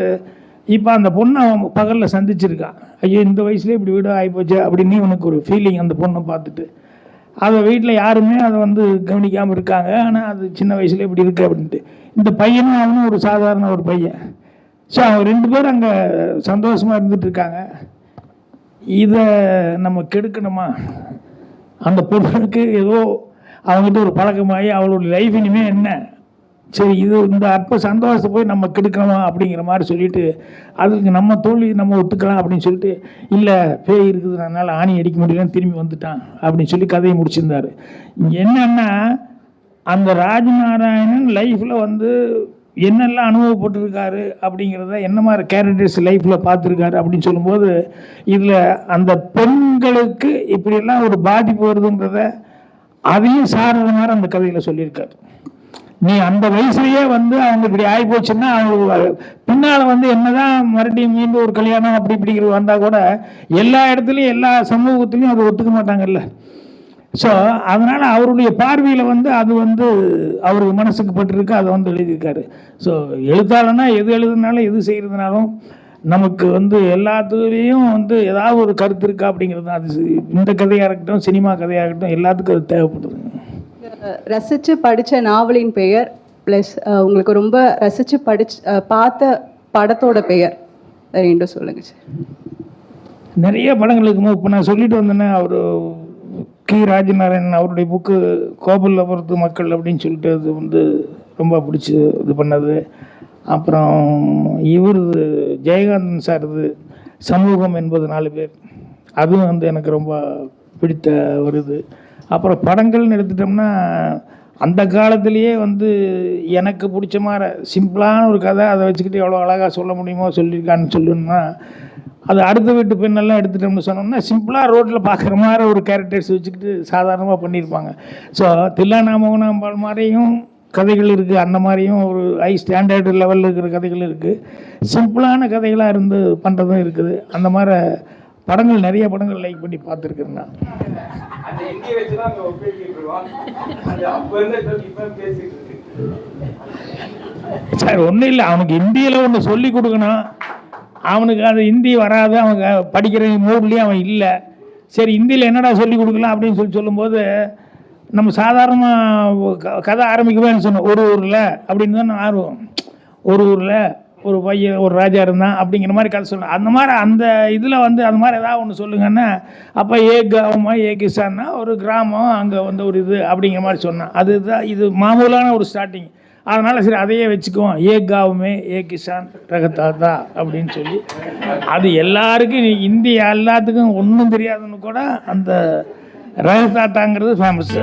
இப்போ அந்த பொண்ணை அவன் பகலில் சந்திச்சிருக்கான். ஐயோ இந்த வயசுலேயே இப்படி வீடு ஆகிப்போச்சு அப்படின்னு இவனுக்கு ஒரு ஃபீலிங் அந்த பொண்ணை பார்த்துட்டு. அதை வீட்டில் யாருமே அதை வந்து கவனிக்காமல் இருக்காங்க. ஆனால் அது சின்ன வயசுல இப்படி இருக்குது அப்படின்ட்டு. இந்த பையனும் அவனும் ஒரு சாதாரண ஒரு பையன். ஸோ அவங்க 2 பேரும் அங்கே சந்தோஷமாக இருந்துட்டு இருக்காங்க. இதை நம்ம கெடுக்கணுமா? அந்த பொண்ணுக்கு ஏதோ அவங்ககிட்ட ஒரு பழக்கமாகி அவளோட லைஃப் இனிமேல் என்ன, சரி இது இந்த அற்ப சந்தோஷத்தை போய் நம்ம கெடுக்கணுமா அப்படிங்கிற மாதிரி சொல்லிட்டு, அதுக்கு நம்ம தோல்வி நம்ம ஒத்துக்கலாம் அப்படின்னு சொல்லிட்டு, இல்லை பேய் இருக்குது அதனால் ஆணி அடிக்க முடியலன்னு திரும்பி வந்துட்டான் அப்படின்னு சொல்லி கதையை முடிச்சிருந்தார். இங்கே என்னன்னா, அந்த ராஜநாராயணன் லைஃப்பில் வந்து என்னெல்லாம் அனுபவப்பட்டிருக்காரு அப்படிங்கிறத, என்ன மாதிரி கேரக்டர்ஸ் லைஃப்பில் பார்த்துருக்காரு அப்படின்னு சொல்லும்போது, இதில் அந்த பெண்களுக்கு இப்படியெல்லாம் ஒரு பாதிப்பு வருதுங்கிறத அதையும் சார்ந்த மாதிரி அந்த கதையில் சொல்லியிருக்காரு. நீ அந்த வயசுலேயே வந்து அவங்க இப்படி ஆகி போச்சுன்னா அவங்க பின்னால் வந்து என்னதான் மறுபடியும் மீண்டும் ஒரு கல்யாணம் அப்படி இப்படிங்கிறது வந்தால் கூட எல்லா இடத்துலையும் எல்லா சமூகத்துலேயும் அதை ஒத்துக்க மாட்டாங்கல்ல. ஸோ அதனால் அவருடைய பார்வையில் வந்து அது வந்து அவருக்கு மனசுக்கு பட்டிருக்கு, அதை வந்து எழுதியிருக்காரு. ஸோ எழுத்தாளனா எது எழுதுனாலும் எது செய்கிறதுனாலும் நமக்கு வந்து எல்லாத்துலேயும் வந்து ஏதாவது ஒரு கருத்து இருக்கா அப்படிங்கிறது தான். அது இந்த கதையாக இருக்கட்டும், சினிமா கதையாக இருக்கட்டும், எல்லாத்துக்கும் அது தேவைப்படுது. ரசித்து படித்த நாவலின் பெயர் ப்ளஸ் உங்களுக்கு ரொம்ப ரசித்து பார்த்த படத்தோட பெயர் ரெண்டும் சொல்லுங்கள் சார். நிறைய படங்கள் இருக்குமோ. இப்போ நான் சொல்லிட்டு வந்தேன்னா, அவர் கி ராஜநாராயணன் அவருடைய புக்கு கோபுரில் பொறுத்து மக்கள் அப்படின்னு சொல்லிட்டு அது வந்து ரொம்ப பிடிச்சி இது பண்ணது. அப்புறம் இவர் ஜெயகாந்தன் சார் இது சமூகம் என்பது 4 பேர், அதுவும் வந்து எனக்கு ரொம்ப பிடித்த வருது. அப்புறம் படங்கள்னு எடுத்துட்டோம்னா, அந்த காலத்திலேயே வந்து எனக்கு பிடிச்ச மாதிரி சிம்பிளான ஒரு கதை, அதை வச்சுக்கிட்டு எவ்வளோ அழகாக சொல்ல முடியுமோ சொல்லியிருக்கான்னு சொல்லணும்னா, அது அடுத்த வீட்டு பெண்ணெல்லாம் எடுத்துட்டோம்னு சொன்னோம்னா சிம்பிளாக ரோட்டில் பார்க்குற மாதிரி ஒரு கேரக்டர்ஸ் வச்சுக்கிட்டு சாதாரணமாக பண்ணியிருப்பாங்க. ஸோ தில்லானாமோகனாம்பாள் மாதிரியும் கதைகள் இருக்குது, அந்த மாதிரியும் ஒரு ஹை ஸ்டாண்டர்டு லெவலில் இருக்கிற கதைகள் இருக்குது, சிம்பிளான கதைகளாக இருந்து பண்ணுறதும் இருக்குது. அந்த மாதிரி படங்கள் நிறைய படங்கள் லைக் பண்ணி பார்த்துருக்குறேன் நான். சார் ஒன்றும் இல்லை, அவனுக்கு ஹிந்தியில் ஒன்று சொல்லி கொடுக்கணும். அவனுக்கு அது ஹிந்தி வராது, அவங்க படிக்கிற மூட்லேயும் அவன் இல்லை. சரி ஹிந்தியில் என்னடா சொல்லி கொடுக்கலாம் அப்படின்னு சொல்லும்போது, நம்ம சாதாரணமாக கதை ஆரம்பிக்கவேன்னு சொன்னோம். ஒரு ஊரில் அப்படின்னு தான் ஆர்வம். ஒரு ஊரில் ஒரு பையன் ஒரு ராஜா இருந்தான் அப்படிங்கிற மாதிரி கதை சொல்லணும். அந்த மாதிரி அந்த இதில் வந்து அந்த மாதிரி ஏதாவது ஒன்று சொல்லுங்கன்னா, அப்போ காவமா கிசான்னா ஒரு கிராமம், அங்கே வந்து ஒரு இது அப்படிங்கிற மாதிரி சொன்னான். அதுதான் இது மாமூலான ஒரு ஸ்டார்டிங். அதனால் சரி அதையே வச்சுக்குவோம், காவுமே கிசான் ரகத்தாத்தா அப்படின்னு சொல்லி. அது எல்லாருக்கும் இந்தியா எல்லாத்துக்கும் ஒன்றும் தெரியாதுன்னு கூட அந்த ரகத்தாத்தாங்கிறது ஃபேமஸ்.